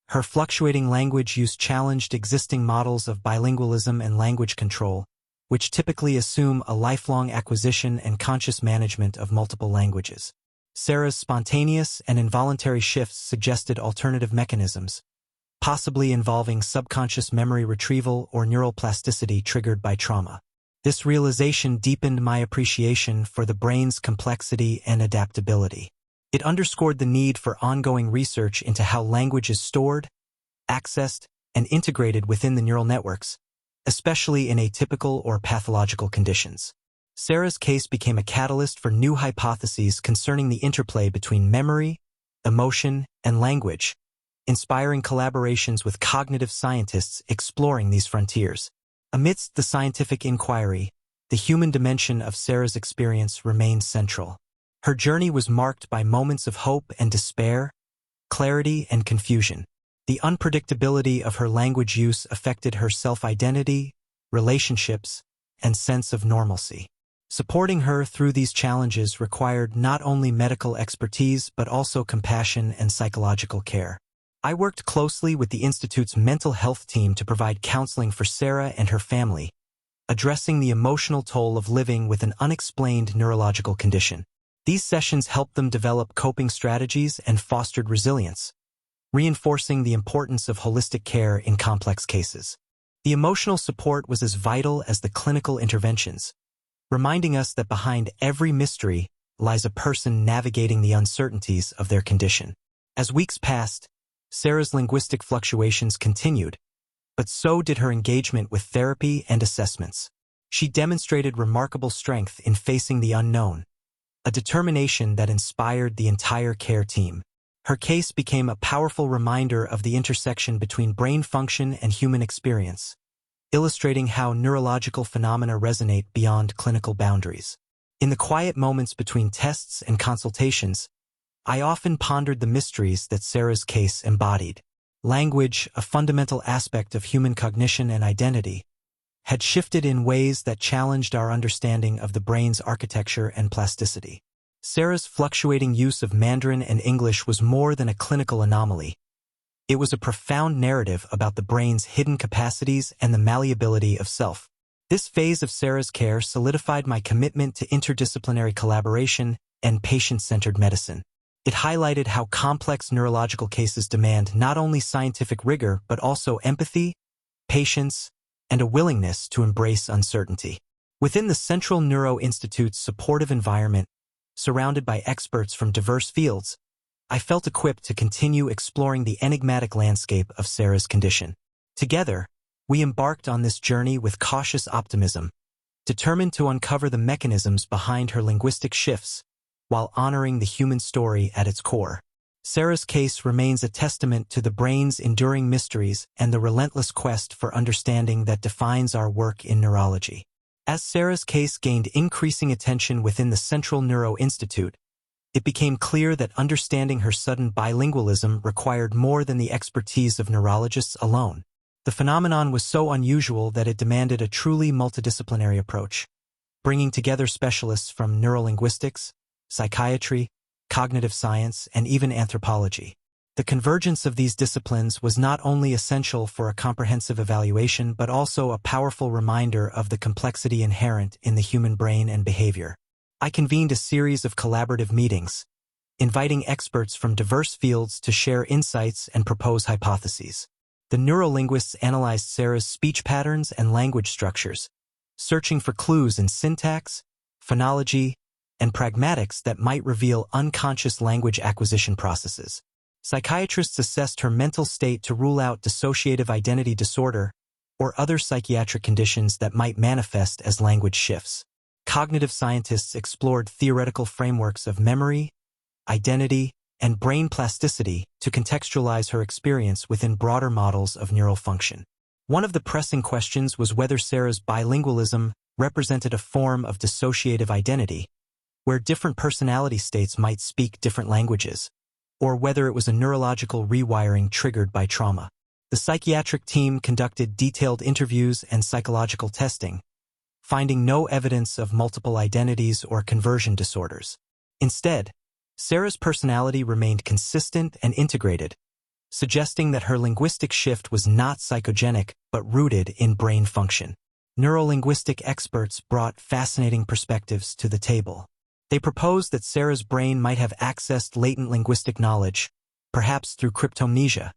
Her fluctuating language use challenged existing models of bilingualism and language control, which typically assume a lifelong acquisition and conscious management of multiple languages. Sarah's spontaneous and involuntary shifts suggested alternative mechanisms, possibly involving subconscious memory retrieval or neural plasticity triggered by trauma. This realization deepened my appreciation for the brain's complexity and adaptability. It underscored the need for ongoing research into how language is stored, accessed, and integrated within the neural networks, especially in atypical or pathological conditions. Sarah's case became a catalyst for new hypotheses concerning the interplay between memory, emotion, and language, inspiring collaborations with cognitive scientists exploring these frontiers. Amidst the scientific inquiry, the human dimension of Sarah's experience remained central. Her journey was marked by moments of hope and despair, clarity and confusion. The unpredictability of her language use affected her self-identity, relationships, and sense of normalcy. Supporting her through these challenges required not only medical expertise but also compassion and psychological care. I worked closely with the Institute's mental health team to provide counseling for Sarah and her family, addressing the emotional toll of living with an unexplained neurological condition. These sessions helped them develop coping strategies and fostered resilience, reinforcing the importance of holistic care in complex cases. The emotional support was as vital as the clinical interventions, reminding us that behind every mystery lies a person navigating the uncertainties of their condition. As weeks passed, Sarah's linguistic fluctuations continued, but so did her engagement with therapy and assessments. She demonstrated remarkable strength in facing the unknown, a determination that inspired the entire care team. Her case became a powerful reminder of the intersection between brain function and human experience, illustrating how neurological phenomena resonate beyond clinical boundaries. In the quiet moments between tests and consultations, I often pondered the mysteries that Sarah's case embodied. Language, a fundamental aspect of human cognition and identity, had shifted in ways that challenged our understanding of the brain's architecture and plasticity. Sarah's fluctuating use of Mandarin and English was more than a clinical anomaly. It was a profound narrative about the brain's hidden capacities and the malleability of self. This phase of Sarah's care solidified my commitment to interdisciplinary collaboration and patient-centered medicine. It highlighted how complex neurological cases demand not only scientific rigor but also empathy, patience, and a willingness to embrace uncertainty. Within the Central Neuro Institute's supportive environment, surrounded by experts from diverse fields, I felt equipped to continue exploring the enigmatic landscape of Sarah's condition. Together, we embarked on this journey with cautious optimism, determined to uncover the mechanisms behind her linguistic shifts, while honoring the human story at its core. Sarah's case remains a testament to the brain's enduring mysteries and the relentless quest for understanding that defines our work in neurology. As Sarah's case gained increasing attention within the Central Neuro Institute, it became clear that understanding her sudden bilingualism required more than the expertise of neurologists alone. The phenomenon was so unusual that it demanded a truly multidisciplinary approach, bringing together specialists from neurolinguistics, psychiatry, cognitive science, and even anthropology. The convergence of these disciplines was not only essential for a comprehensive evaluation but also a powerful reminder of the complexity inherent in the human brain and behavior. I convened a series of collaborative meetings, inviting experts from diverse fields to share insights and propose hypotheses. The neurolinguists analyzed Sarah's speech patterns and language structures, searching for clues in syntax, phonology, and pragmatics that might reveal unconscious language acquisition processes. Psychiatrists assessed her mental state to rule out dissociative identity disorder or other psychiatric conditions that might manifest as language shifts. Cognitive scientists explored theoretical frameworks of memory, identity, and brain plasticity to contextualize her experience within broader models of neural function. One of the pressing questions was whether Sarah's bilingualism represented a form of dissociative identity, where different personality states might speak different languages, or whether it was a neurological rewiring triggered by trauma. The psychiatric team conducted detailed interviews and psychological testing, finding no evidence of multiple identities or conversion disorders. Instead, Sarah's personality remained consistent and integrated, suggesting that her linguistic shift was not psychogenic but rooted in brain function. Neurolinguistic experts brought fascinating perspectives to the table. They proposed that Sarah's brain might have accessed latent linguistic knowledge, perhaps through cryptomnesia,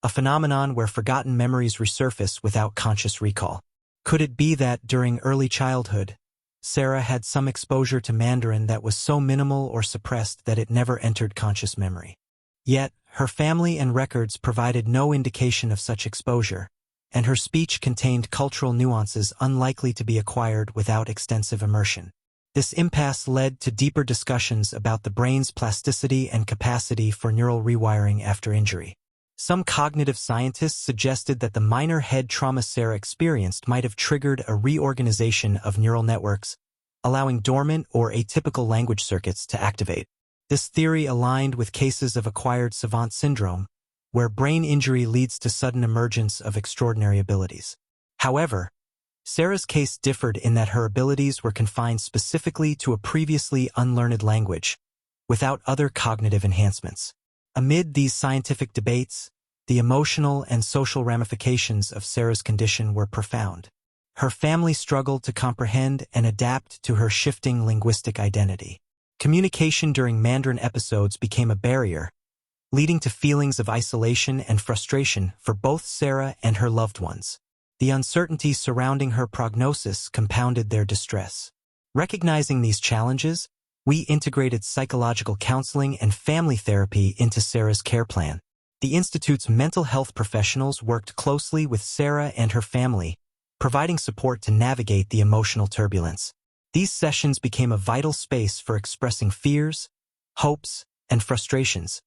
a phenomenon where forgotten memories resurface without conscious recall. Could it be that, during early childhood, Sarah had some exposure to Mandarin that was so minimal or suppressed that it never entered conscious memory? Yet, her family and records provided no indication of such exposure, and her speech contained cultural nuances unlikely to be acquired without extensive immersion. This impasse led to deeper discussions about the brain's plasticity and capacity for neural rewiring after injury. Some cognitive scientists suggested that the minor head trauma Sarah experienced might have triggered a reorganization of neural networks, allowing dormant or atypical language circuits to activate. This theory aligned with cases of acquired savant syndrome, where brain injury leads to sudden emergence of extraordinary abilities. However, Sarah's case differed in that her abilities were confined specifically to a previously unlearned language, without other cognitive enhancements. Amid these scientific debates, the emotional and social ramifications of Sarah's condition were profound. Her family struggled to comprehend and adapt to her shifting linguistic identity. Communication during Mandarin episodes became a barrier, leading to feelings of isolation and frustration for both Sarah and her loved ones. The uncertainty surrounding her prognosis compounded their distress. Recognizing these challenges, we integrated psychological counseling and family therapy into Sarah's care plan. The Institute's mental health professionals worked closely with Sarah and her family, providing support to navigate the emotional turbulence. These sessions became a vital space for expressing fears, hopes, and frustrations,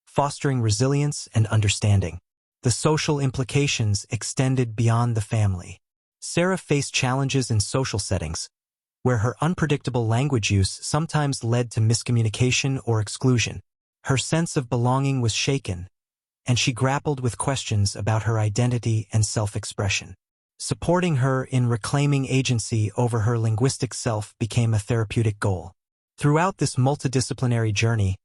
fostering resilience and understanding. The social implications extended beyond the family. Sarah faced challenges in social settings, where her unpredictable language use sometimes led to miscommunication or exclusion. Her sense of belonging was shaken, and she grappled with questions about her identity and self-expression. Supporting her in reclaiming agency over her linguistic self became a therapeutic goal. Throughout this multidisciplinary journey,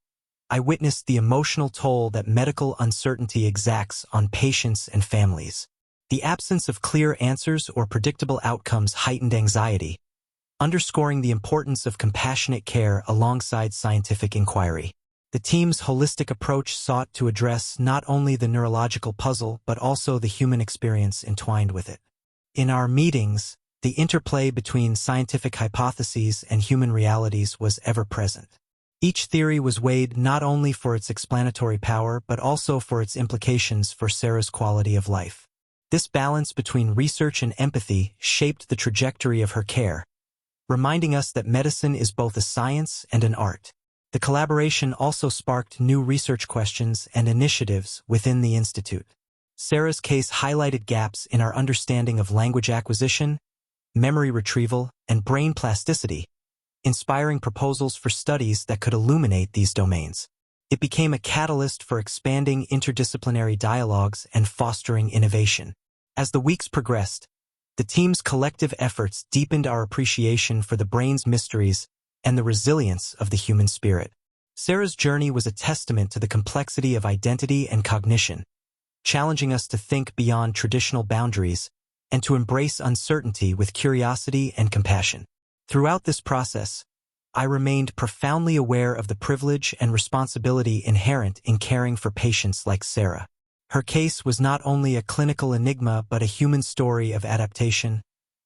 I witnessed the emotional toll that medical uncertainty exacts on patients and families. The absence of clear answers or predictable outcomes heightened anxiety, underscoring the importance of compassionate care alongside scientific inquiry. The team's holistic approach sought to address not only the neurological puzzle but also the human experience entwined with it. In our meetings, the interplay between scientific hypotheses and human realities was ever present. Each theory was weighed not only for its explanatory power but also for its implications for Sarah's quality of life. This balance between research and empathy shaped the trajectory of her care, reminding us that medicine is both a science and an art. The collaboration also sparked new research questions and initiatives within the Institute. Sarah's case highlighted gaps in our understanding of language acquisition, memory retrieval, and brain plasticity, inspiring proposals for studies that could illuminate these domains. It became a catalyst for expanding interdisciplinary dialogues and fostering innovation. As the weeks progressed, the team's collective efforts deepened our appreciation for the brain's mysteries and the resilience of the human spirit. Sarah's journey was a testament to the complexity of identity and cognition, challenging us to think beyond traditional boundaries and to embrace uncertainty with curiosity and compassion. Throughout this process, I remained profoundly aware of the privilege and responsibility inherent in caring for patients like Sarah. Her case was not only a clinical enigma but a human story of adaptation,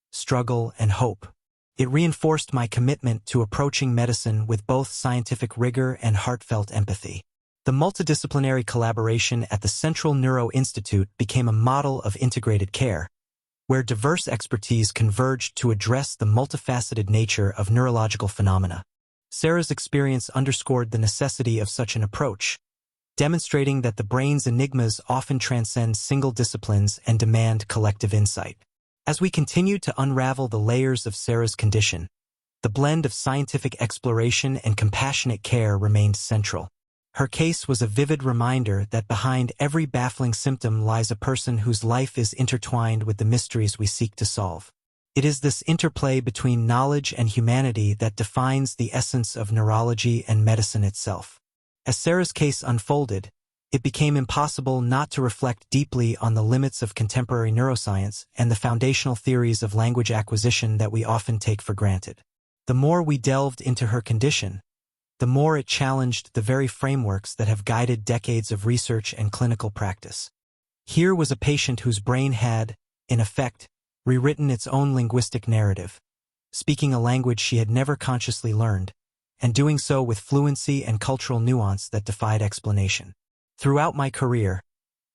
struggle, and hope. It reinforced my commitment to approaching medicine with both scientific rigor and heartfelt empathy. The multidisciplinary collaboration at the Central Neuro Institute became a model of integrated care, where diverse expertise converged to address the multifaceted nature of neurological phenomena. Sarah's experience underscored the necessity of such an approach, demonstrating that the brain's enigmas often transcend single disciplines and demand collective insight. As we continued to unravel the layers of Sarah's condition, the blend of scientific exploration and compassionate care remained central. Her case was a vivid reminder that behind every baffling symptom lies a person whose life is intertwined with the mysteries we seek to solve. It is this interplay between knowledge and humanity that defines the essence of neurology and medicine itself. As Sarah's case unfolded, it became impossible not to reflect deeply on the limits of contemporary neuroscience and the foundational theories of language acquisition that we often take for granted. The more we delved into her condition, the more it challenged the very frameworks that have guided decades of research and clinical practice. Here was a patient whose brain had, in effect, rewritten its own linguistic narrative, speaking a language she had never consciously learned, and doing so with fluency and cultural nuance that defied explanation. Throughout my career,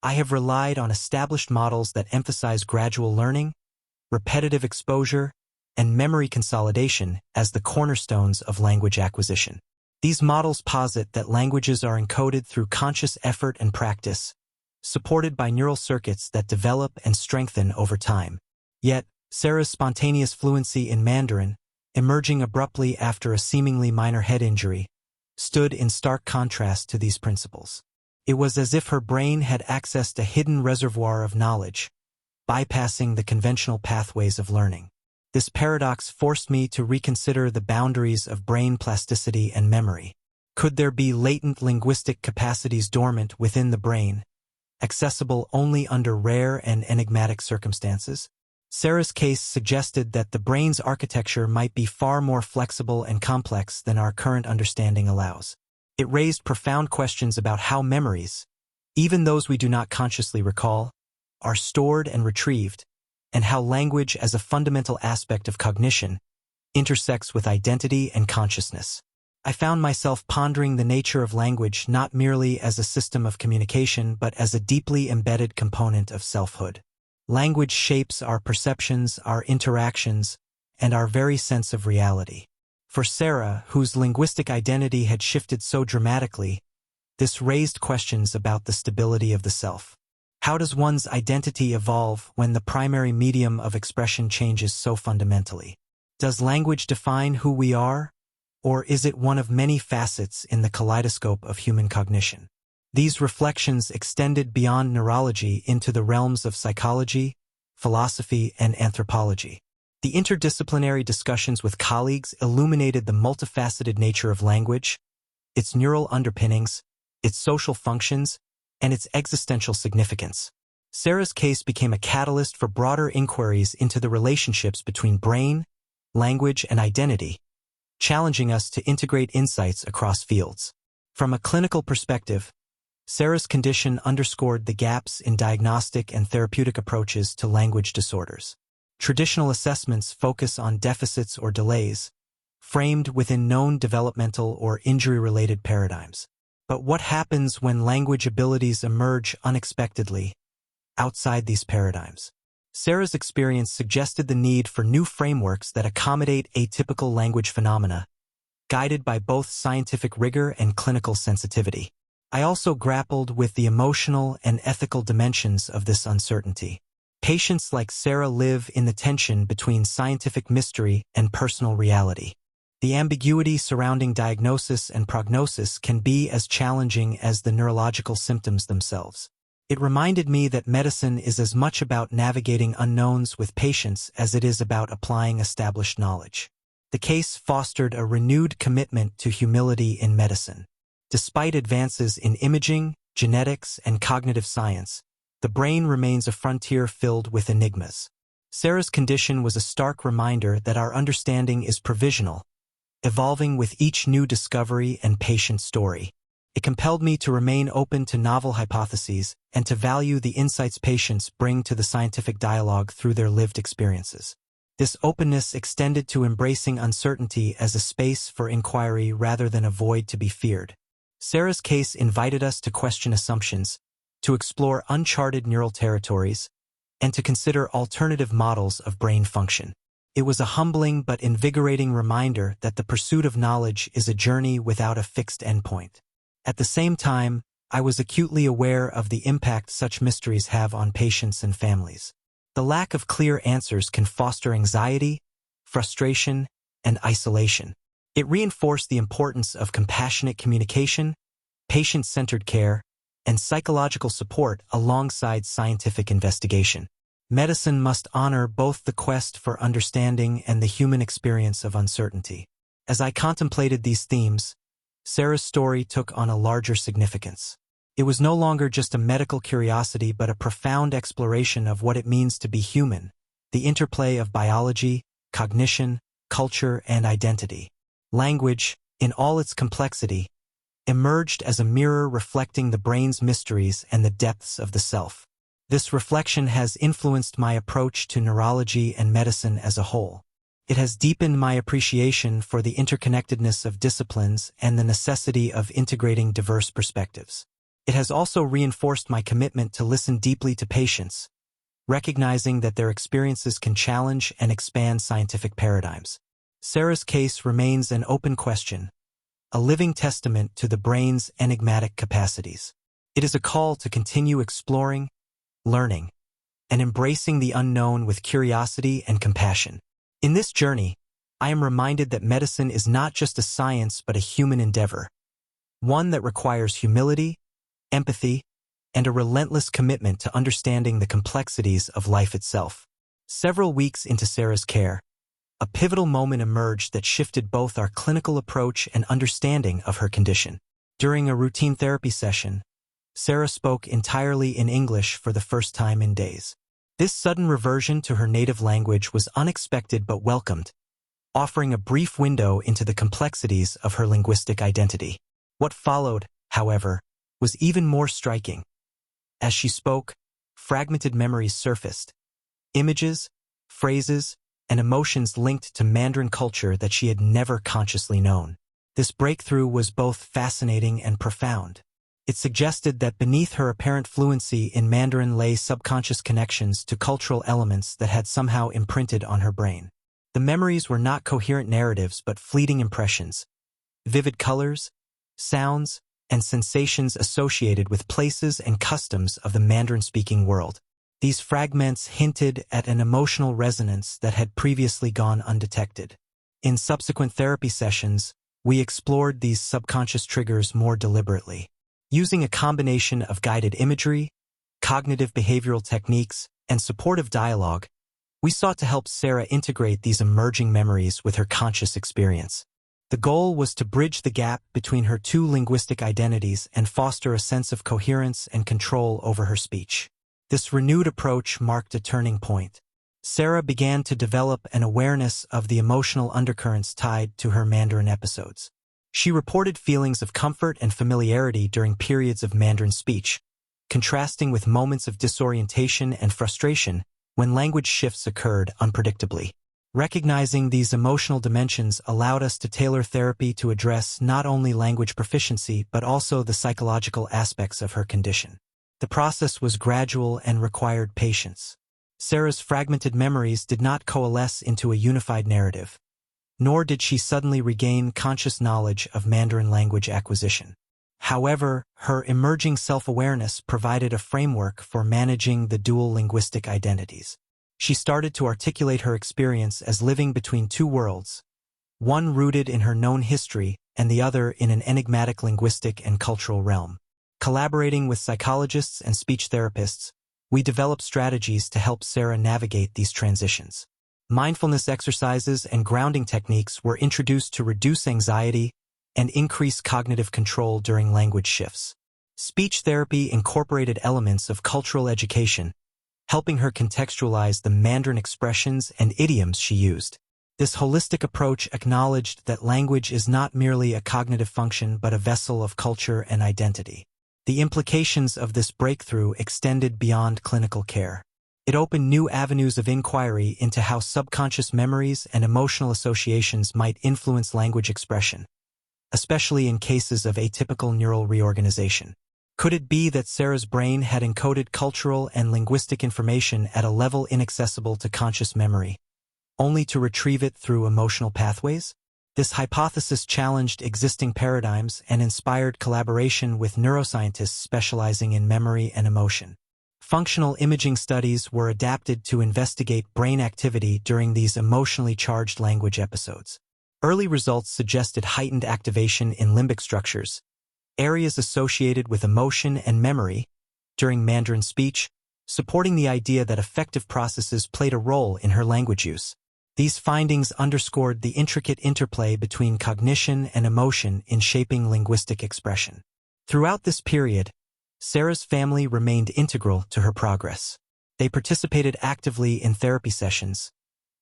I have relied on established models that emphasize gradual learning, repetitive exposure, and memory consolidation as the cornerstones of language acquisition. These models posit that languages are encoded through conscious effort and practice, supported by neural circuits that develop and strengthen over time. Yet, Sarah's spontaneous fluency in Mandarin, emerging abruptly after a seemingly minor head injury, stood in stark contrast to these principles. It was as if her brain had accessed a hidden reservoir of knowledge, bypassing the conventional pathways of learning. This paradox forced me to reconsider the boundaries of brain plasticity and memory. Could there be latent linguistic capacities dormant within the brain, accessible only under rare and enigmatic circumstances? Sarah's case suggested that the brain's architecture might be far more flexible and complex than our current understanding allows. It raised profound questions about how memories, even those we do not consciously recall, are stored and retrieved, and how language as a fundamental aspect of cognition intersects with identity and consciousness. I found myself pondering the nature of language not merely as a system of communication but as a deeply embedded component of selfhood. Language shapes our perceptions, our interactions, and our very sense of reality. For Sarah, whose linguistic identity had shifted so dramatically, this raised questions about the stability of the self. How does one's identity evolve when the primary medium of expression changes so fundamentally? Does language define who we are, or is it one of many facets in the kaleidoscope of human cognition? These reflections extended beyond neurology into the realms of psychology, philosophy, and anthropology. The interdisciplinary discussions with colleagues illuminated the multifaceted nature of language, its neural underpinnings, its social functions, and its existential significance. Sarah's case became a catalyst for broader inquiries into the relationships between brain, language, and identity, challenging us to integrate insights across fields. From a clinical perspective, Sarah's condition underscored the gaps in diagnostic and therapeutic approaches to language disorders. Traditional assessments focus on deficits or delays, framed within known developmental or injury-related paradigms. But what happens when language abilities emerge unexpectedly, outside these paradigms? Sarah's experience suggested the need for new frameworks that accommodate atypical language phenomena, guided by both scientific rigor and clinical sensitivity. I also grappled with the emotional and ethical dimensions of this uncertainty. Patients like Sarah live in the tension between scientific mystery and personal reality. The ambiguity surrounding diagnosis and prognosis can be as challenging as the neurological symptoms themselves. It reminded me that medicine is as much about navigating unknowns with patience as it is about applying established knowledge. The case fostered a renewed commitment to humility in medicine. Despite advances in imaging, genetics, and cognitive science, the brain remains a frontier filled with enigmas. Sarah's condition was a stark reminder that our understanding is provisional, evolving with each new discovery and patient story. It compelled me to remain open to novel hypotheses and to value the insights patients bring to the scientific dialogue through their lived experiences. This openness extended to embracing uncertainty as a space for inquiry rather than a void to be feared. Sarah's case invited us to question assumptions, to explore uncharted neural territories, and to consider alternative models of brain function. It was a humbling but invigorating reminder that the pursuit of knowledge is a journey without a fixed endpoint. At the same time, I was acutely aware of the impact such mysteries have on patients and families. The lack of clear answers can foster anxiety, frustration, and isolation. It reinforced the importance of compassionate communication, patient-centered care, and psychological support alongside scientific investigation. Medicine must honor both the quest for understanding and the human experience of uncertainty. As I contemplated these themes, Sarah's story took on a larger significance. It was no longer just a medical curiosity but a profound exploration of what it means to be human, the interplay of biology, cognition, culture, and identity. Language, in all its complexity, emerged as a mirror reflecting the brain's mysteries and the depths of the self. This reflection has influenced my approach to neurology and medicine as a whole. It has deepened my appreciation for the interconnectedness of disciplines and the necessity of integrating diverse perspectives. It has also reinforced my commitment to listen deeply to patients, recognizing that their experiences can challenge and expand scientific paradigms. Sarah's case remains an open question, a living testament to the brain's enigmatic capacities. It is a call to continue exploring, learning, and embracing the unknown with curiosity and compassion. In this journey, I am reminded that medicine is not just a science but a human endeavor, one that requires humility, empathy, and a relentless commitment to understanding the complexities of life itself. Several weeks into Sarah's care, a pivotal moment emerged that shifted both our clinical approach and understanding of her condition. During a routine therapy session, Sarah spoke entirely in English for the first time in days. This sudden reversion to her native language was unexpected but welcomed, offering a brief window into the complexities of her linguistic identity. What followed, however, was even more striking. As she spoke, fragmented memories surfaced, images, phrases, and emotions linked to Mandarin culture that she had never consciously known. This breakthrough was both fascinating and profound. It suggested that beneath her apparent fluency in Mandarin lay subconscious connections to cultural elements that had somehow imprinted on her brain. The memories were not coherent narratives but fleeting impressions, vivid colors, sounds, and sensations associated with places and customs of the Mandarin-speaking world. These fragments hinted at an emotional resonance that had previously gone undetected. In subsequent therapy sessions, we explored these subconscious triggers more deliberately. Using a combination of guided imagery, cognitive behavioral techniques, and supportive dialogue, we sought to help Sarah integrate these emerging memories with her conscious experience. The goal was to bridge the gap between her two linguistic identities and foster a sense of coherence and control over her speech. This renewed approach marked a turning point. Sarah began to develop an awareness of the emotional undercurrents tied to her Mandarin episodes. She reported feelings of comfort and familiarity during periods of Mandarin speech, contrasting with moments of disorientation and frustration when language shifts occurred unpredictably. Recognizing these emotional dimensions allowed us to tailor therapy to address not only language proficiency but also the psychological aspects of her condition. The process was gradual and required patience. Sarah's fragmented memories did not coalesce into a unified narrative, nor did she suddenly regain conscious knowledge of Mandarin language acquisition. However, her emerging self-awareness provided a framework for managing the dual linguistic identities. She started to articulate her experience as living between two worlds, one rooted in her known history and the other in an enigmatic linguistic and cultural realm. Collaborating with psychologists and speech therapists, we developed strategies to help Sarah navigate these transitions. Mindfulness exercises and grounding techniques were introduced to reduce anxiety and increase cognitive control during language shifts. Speech therapy incorporated elements of cultural education, helping her contextualize the Mandarin expressions and idioms she used. This holistic approach acknowledged that language is not merely a cognitive function but a vessel of culture and identity. The implications of this breakthrough extended beyond clinical care. It opened new avenues of inquiry into how subconscious memories and emotional associations might influence language expression, especially in cases of atypical neural reorganization. Could it be that Sarah's brain had encoded cultural and linguistic information at a level inaccessible to conscious memory, only to retrieve it through emotional pathways? This hypothesis challenged existing paradigms and inspired collaboration with neuroscientists specializing in memory and emotion. Functional imaging studies were adapted to investigate brain activity during these emotionally charged language episodes. Early results suggested heightened activation in limbic structures, areas associated with emotion and memory, during Mandarin speech, supporting the idea that affective processes played a role in her language use. These findings underscored the intricate interplay between cognition and emotion in shaping linguistic expression. Throughout this period, Sarah's family remained integral to her progress. They participated actively in therapy sessions,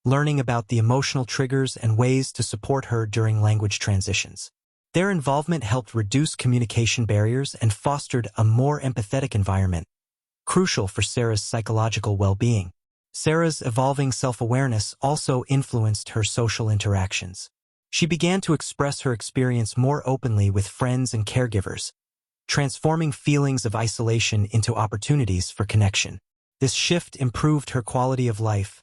learning about the emotional triggers and ways to support her during language transitions. Their involvement helped reduce communication barriers and fostered a more empathetic environment, crucial for Sarah's psychological well-being. Sarah's evolving self-awareness also influenced her social interactions. She began to express her experience more openly with friends and caregivers, transforming feelings of isolation into opportunities for connection. This shift improved her quality of life,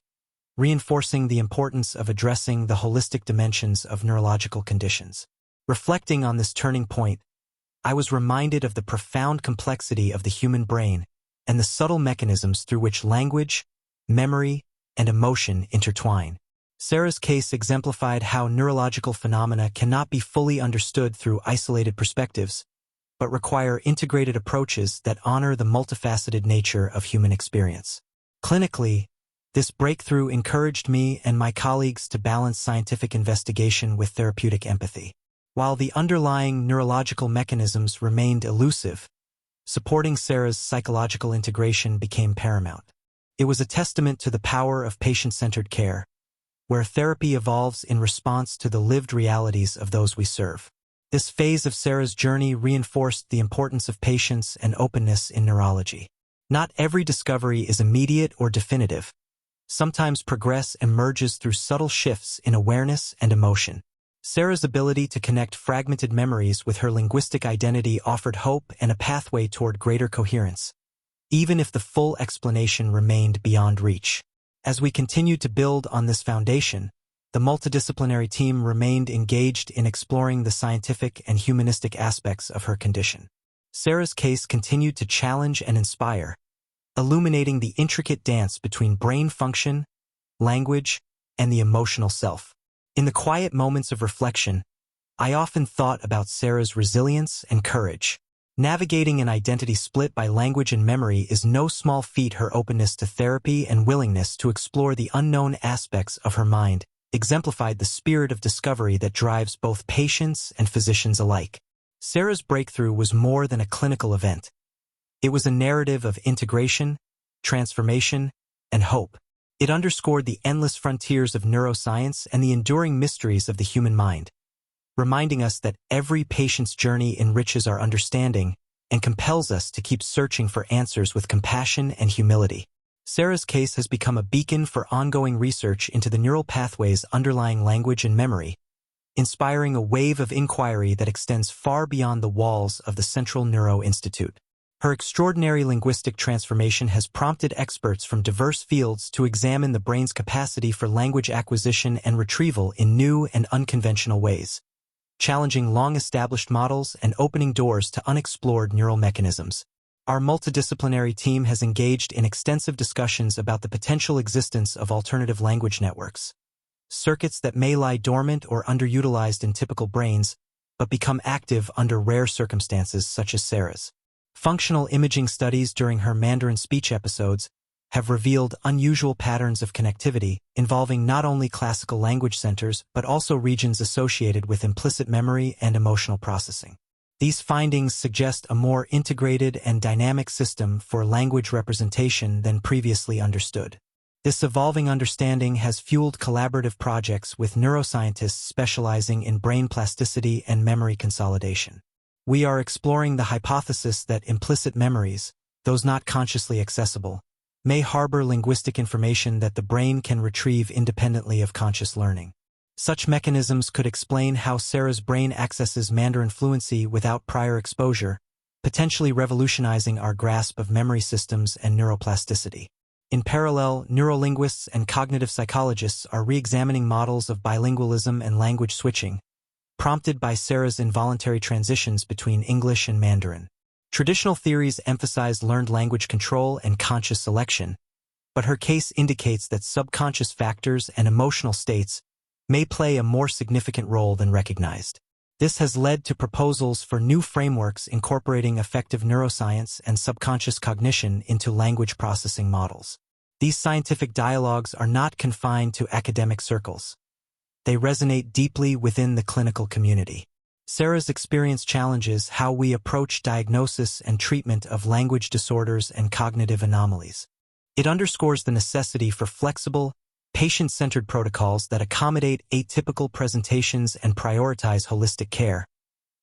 reinforcing the importance of addressing the holistic dimensions of neurological conditions. Reflecting on this turning point, I was reminded of the profound complexity of the human brain and the subtle mechanisms through which language, memory, and emotion intertwine. Sarah's case exemplified how neurological phenomena cannot be fully understood through isolated perspectives, but require integrated approaches that honor the multifaceted nature of human experience. Clinically, this breakthrough encouraged me and my colleagues to balance scientific investigation with therapeutic empathy. While the underlying neurological mechanisms remained elusive, supporting Sarah's psychological integration became paramount. It was a testament to the power of patient-centered care, where therapy evolves in response to the lived realities of those we serve. This phase of Sarah's journey reinforced the importance of patience and openness in neurology. Not every discovery is immediate or definitive. Sometimes progress emerges through subtle shifts in awareness and emotion. Sarah's ability to connect fragmented memories with her linguistic identity offered hope and a pathway toward greater coherence, even if the full explanation remained beyond reach. As we continued to build on this foundation, the multidisciplinary team remained engaged in exploring the scientific and humanistic aspects of her condition. Sarah's case continued to challenge and inspire, illuminating the intricate dance between brain function, language, and the emotional self. In the quiet moments of reflection, I often thought about Sarah's resilience and courage. Navigating an identity split by language and memory is no small feat. Her openness to therapy and willingness to explore the unknown aspects of her mind exemplified the spirit of discovery that drives both patients and physicians alike. Sarah's breakthrough was more than a clinical event. It was a narrative of integration, transformation, and hope. It underscored the endless frontiers of neuroscience and the enduring mysteries of the human mind, reminding us that every patient's journey enriches our understanding and compels us to keep searching for answers with compassion and humility. Sarah's case has become a beacon for ongoing research into the neural pathways underlying language and memory, inspiring a wave of inquiry that extends far beyond the walls of the Central Neuro Institute. Her extraordinary linguistic transformation has prompted experts from diverse fields to examine the brain's capacity for language acquisition and retrieval in new and unconventional ways, challenging long-established models and opening doors to unexplored neural mechanisms. Our multidisciplinary team has engaged in extensive discussions about the potential existence of alternative language networks, circuits that may lie dormant or underutilized in typical brains, but become active under rare circumstances such as Sarah's. Functional imaging studies during her Mandarin speech episodes have revealed unusual patterns of connectivity involving not only classical language centers but also regions associated with implicit memory and emotional processing. These findings suggest a more integrated and dynamic system for language representation than previously understood. This evolving understanding has fueled collaborative projects with neuroscientists specializing in brain plasticity and memory consolidation. We are exploring the hypothesis that implicit memories, those not consciously accessible, may harbor linguistic information that the brain can retrieve independently of conscious learning. Such mechanisms could explain how Sarah's brain accesses Mandarin fluency without prior exposure, potentially revolutionizing our grasp of memory systems and neuroplasticity. In parallel, neurolinguists and cognitive psychologists are re-examining models of bilingualism and language switching, prompted by Sarah's involuntary transitions between English and Mandarin. Traditional theories emphasize learned language control and conscious selection, but her case indicates that subconscious factors and emotional states may play a more significant role than recognized. This has led to proposals for new frameworks incorporating affective neuroscience and subconscious cognition into language processing models. These scientific dialogues are not confined to academic circles. They resonate deeply within the clinical community. Sarah's experience challenges how we approach diagnosis and treatment of language disorders and cognitive anomalies. It underscores the necessity for flexible, patient-centered protocols that accommodate atypical presentations and prioritize holistic care,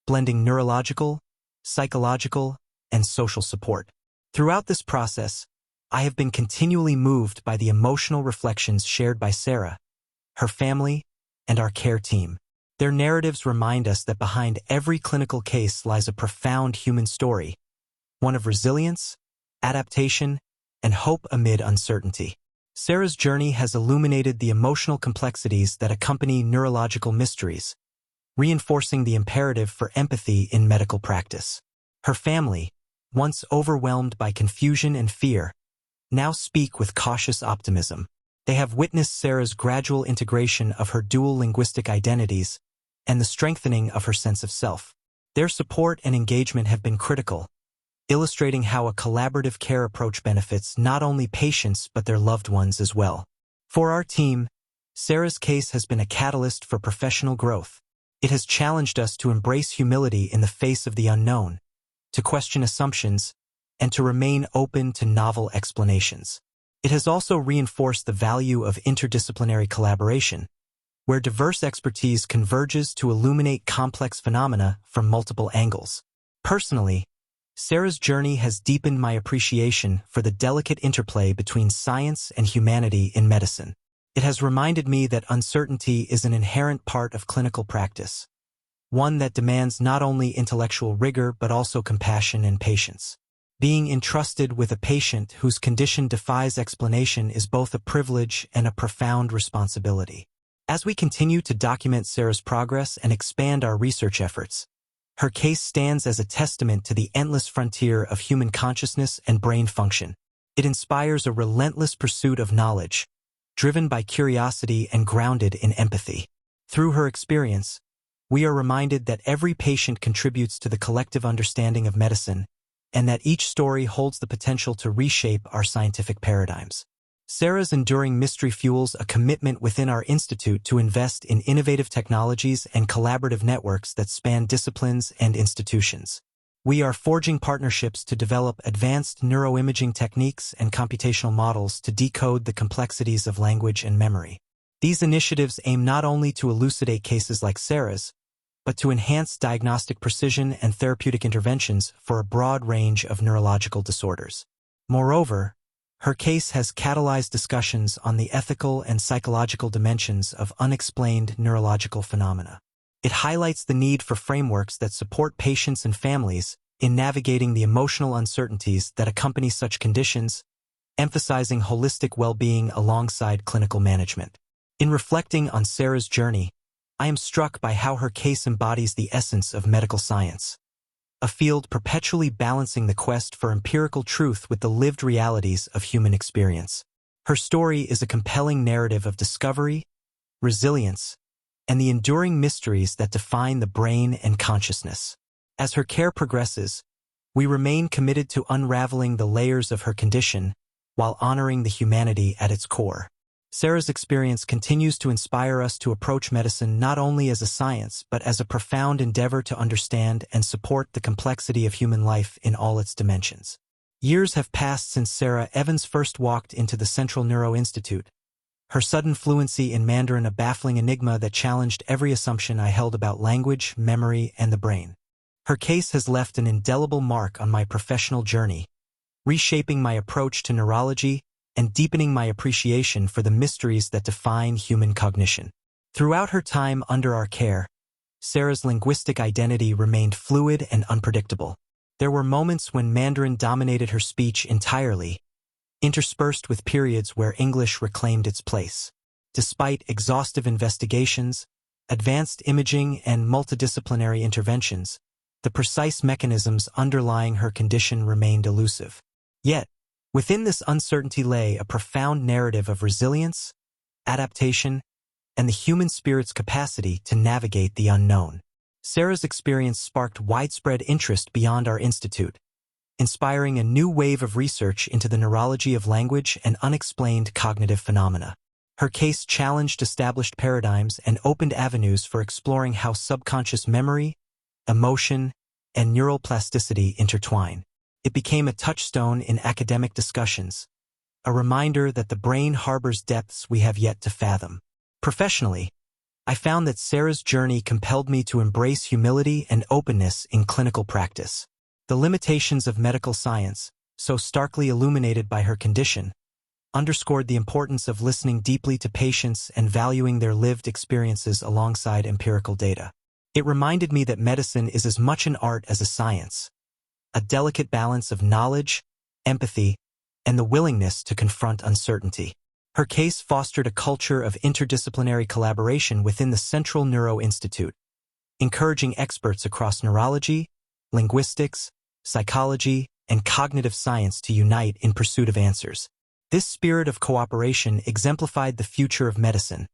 blending neurological, psychological, and social support. Throughout this process, I have been continually moved by the emotional reflections shared by Sarah, her family, and our care team. Their narratives remind us that behind every clinical case lies a profound human story, one of resilience, adaptation, and hope amid uncertainty. Sarah's journey has illuminated the emotional complexities that accompany neurological mysteries, reinforcing the imperative for empathy in medical practice. Her family, once overwhelmed by confusion and fear, now speak with cautious optimism. They have witnessed Sarah's gradual integration of her dual linguistic identities and the strengthening of her sense of self. Their support and engagement have been critical, illustrating how a collaborative care approach benefits not only patients but their loved ones as well. For our team, Sarah's case has been a catalyst for professional growth. It has challenged us to embrace humility in the face of the unknown, to question assumptions, and to remain open to novel explanations. It has also reinforced the value of interdisciplinary collaboration, where diverse expertise converges to illuminate complex phenomena from multiple angles. Personally, Sarah's journey has deepened my appreciation for the delicate interplay between science and humanity in medicine. It has reminded me that uncertainty is an inherent part of clinical practice, one that demands not only intellectual rigor but also compassion and patience. Being entrusted with a patient whose condition defies explanation is both a privilege and a profound responsibility. As we continue to document Sarah's progress and expand our research efforts, her case stands as a testament to the endless frontier of human consciousness and brain function. It inspires a relentless pursuit of knowledge, driven by curiosity and grounded in empathy. Through her experience, we are reminded that every patient contributes to the collective understanding of medicine, and that each story holds the potential to reshape our scientific paradigms. Sarah's enduring mystery fuels a commitment within our institute to invest in innovative technologies and collaborative networks that span disciplines and institutions. We are forging partnerships to develop advanced neuroimaging techniques and computational models to decode the complexities of language and memory. These initiatives aim not only to elucidate cases like Sarah's, but to enhance diagnostic precision and therapeutic interventions for a broad range of neurological disorders. Moreover, her case has catalyzed discussions on the ethical and psychological dimensions of unexplained neurological phenomena. It highlights the need for frameworks that support patients and families in navigating the emotional uncertainties that accompany such conditions, emphasizing holistic well-being alongside clinical management. In reflecting on Sarah's journey, I am struck by how her case embodies the essence of medical science, a field perpetually balancing the quest for empirical truth with the lived realities of human experience. Her story is a compelling narrative of discovery, resilience, and the enduring mysteries that define the brain and consciousness. As her care progresses, we remain committed to unraveling the layers of her condition while honoring the humanity at its core. Sarah's experience continues to inspire us to approach medicine not only as a science but as a profound endeavor to understand and support the complexity of human life in all its dimensions. Years have passed since Sarah Evans first walked into the Central Neuro Institute, her sudden fluency in Mandarin a baffling enigma that challenged every assumption I held about language, memory, and the brain. Her case has left an indelible mark on my professional journey, reshaping my approach to neurology and deepening my appreciation for the mysteries that define human cognition. Throughout her time under our care, Sarah's linguistic identity remained fluid and unpredictable. There were moments when Mandarin dominated her speech entirely, interspersed with periods where English reclaimed its place. Despite exhaustive investigations, advanced imaging, and multidisciplinary interventions, the precise mechanisms underlying her condition remained elusive. Yet, within this uncertainty lay a profound narrative of resilience, adaptation, and the human spirit's capacity to navigate the unknown. Sarah's experience sparked widespread interest beyond our institute, inspiring a new wave of research into the neurology of language and unexplained cognitive phenomena. Her case challenged established paradigms and opened avenues for exploring how subconscious memory, emotion, and neural plasticity intertwine. It became a touchstone in academic discussions, a reminder that the brain harbors depths we have yet to fathom. Professionally, I found that Sarah's journey compelled me to embrace humility and openness in clinical practice. The limitations of medical science, so starkly illuminated by her condition, underscored the importance of listening deeply to patients and valuing their lived experiences alongside empirical data. It reminded me that medicine is as much an art as a science, a delicate balance of knowledge, empathy, and the willingness to confront uncertainty. Her case fostered a culture of interdisciplinary collaboration within the Central Neuro Institute, encouraging experts across neurology, linguistics, psychology, and cognitive science to unite in pursuit of answers. This spirit of cooperation exemplified the future of medicine,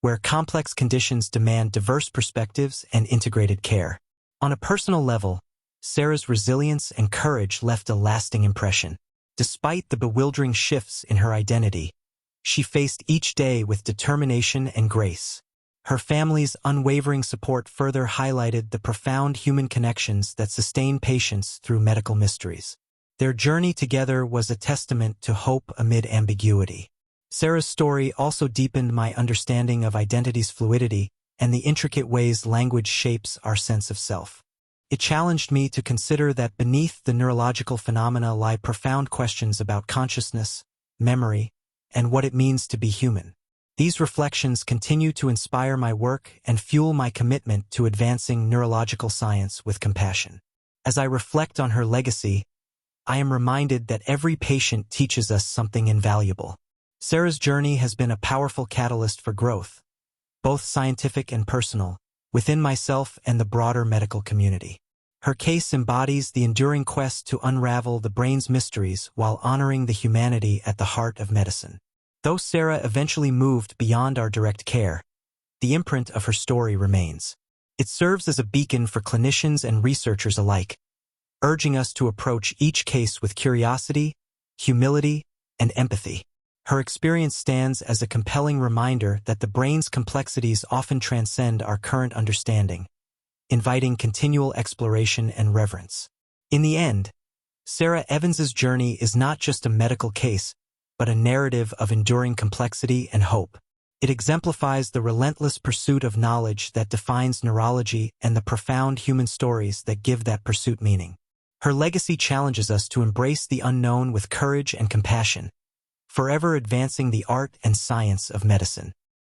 where complex conditions demand diverse perspectives and integrated care. On a personal level, Sarah's resilience and courage left a lasting impression. Despite the bewildering shifts in her identity, she faced each day with determination and grace. Her family's unwavering support further highlighted the profound human connections that sustain patients through medical mysteries. Their journey together was a testament to hope amid ambiguity. Sarah's story also deepened my understanding of identity's fluidity and the intricate ways language shapes our sense of self. It challenged me to consider that beneath the neurological phenomena lie profound questions about consciousness, memory, and what it means to be human. These reflections continue to inspire my work and fuel my commitment to advancing neurological science with compassion. As I reflect on her legacy, I am reminded that every patient teaches us something invaluable. Sarah's journey has been a powerful catalyst for growth, both scientific and personal, within myself and the broader medical community. Her case embodies the enduring quest to unravel the brain's mysteries while honoring the humanity at the heart of medicine. Though Sarah eventually moved beyond our direct care, the imprint of her story remains. It serves as a beacon for clinicians and researchers alike, urging us to approach each case with curiosity, humility, and empathy. Her experience stands as a compelling reminder that the brain's complexities often transcend our current understanding, inviting continual exploration and reverence. In the end, Sarah Evans's journey is not just a medical case, but a narrative of enduring complexity and hope. It exemplifies the relentless pursuit of knowledge that defines neurology and the profound human stories that give that pursuit meaning. Her legacy challenges us to embrace the unknown with courage and compassion, forever advancing the art and science of medicine.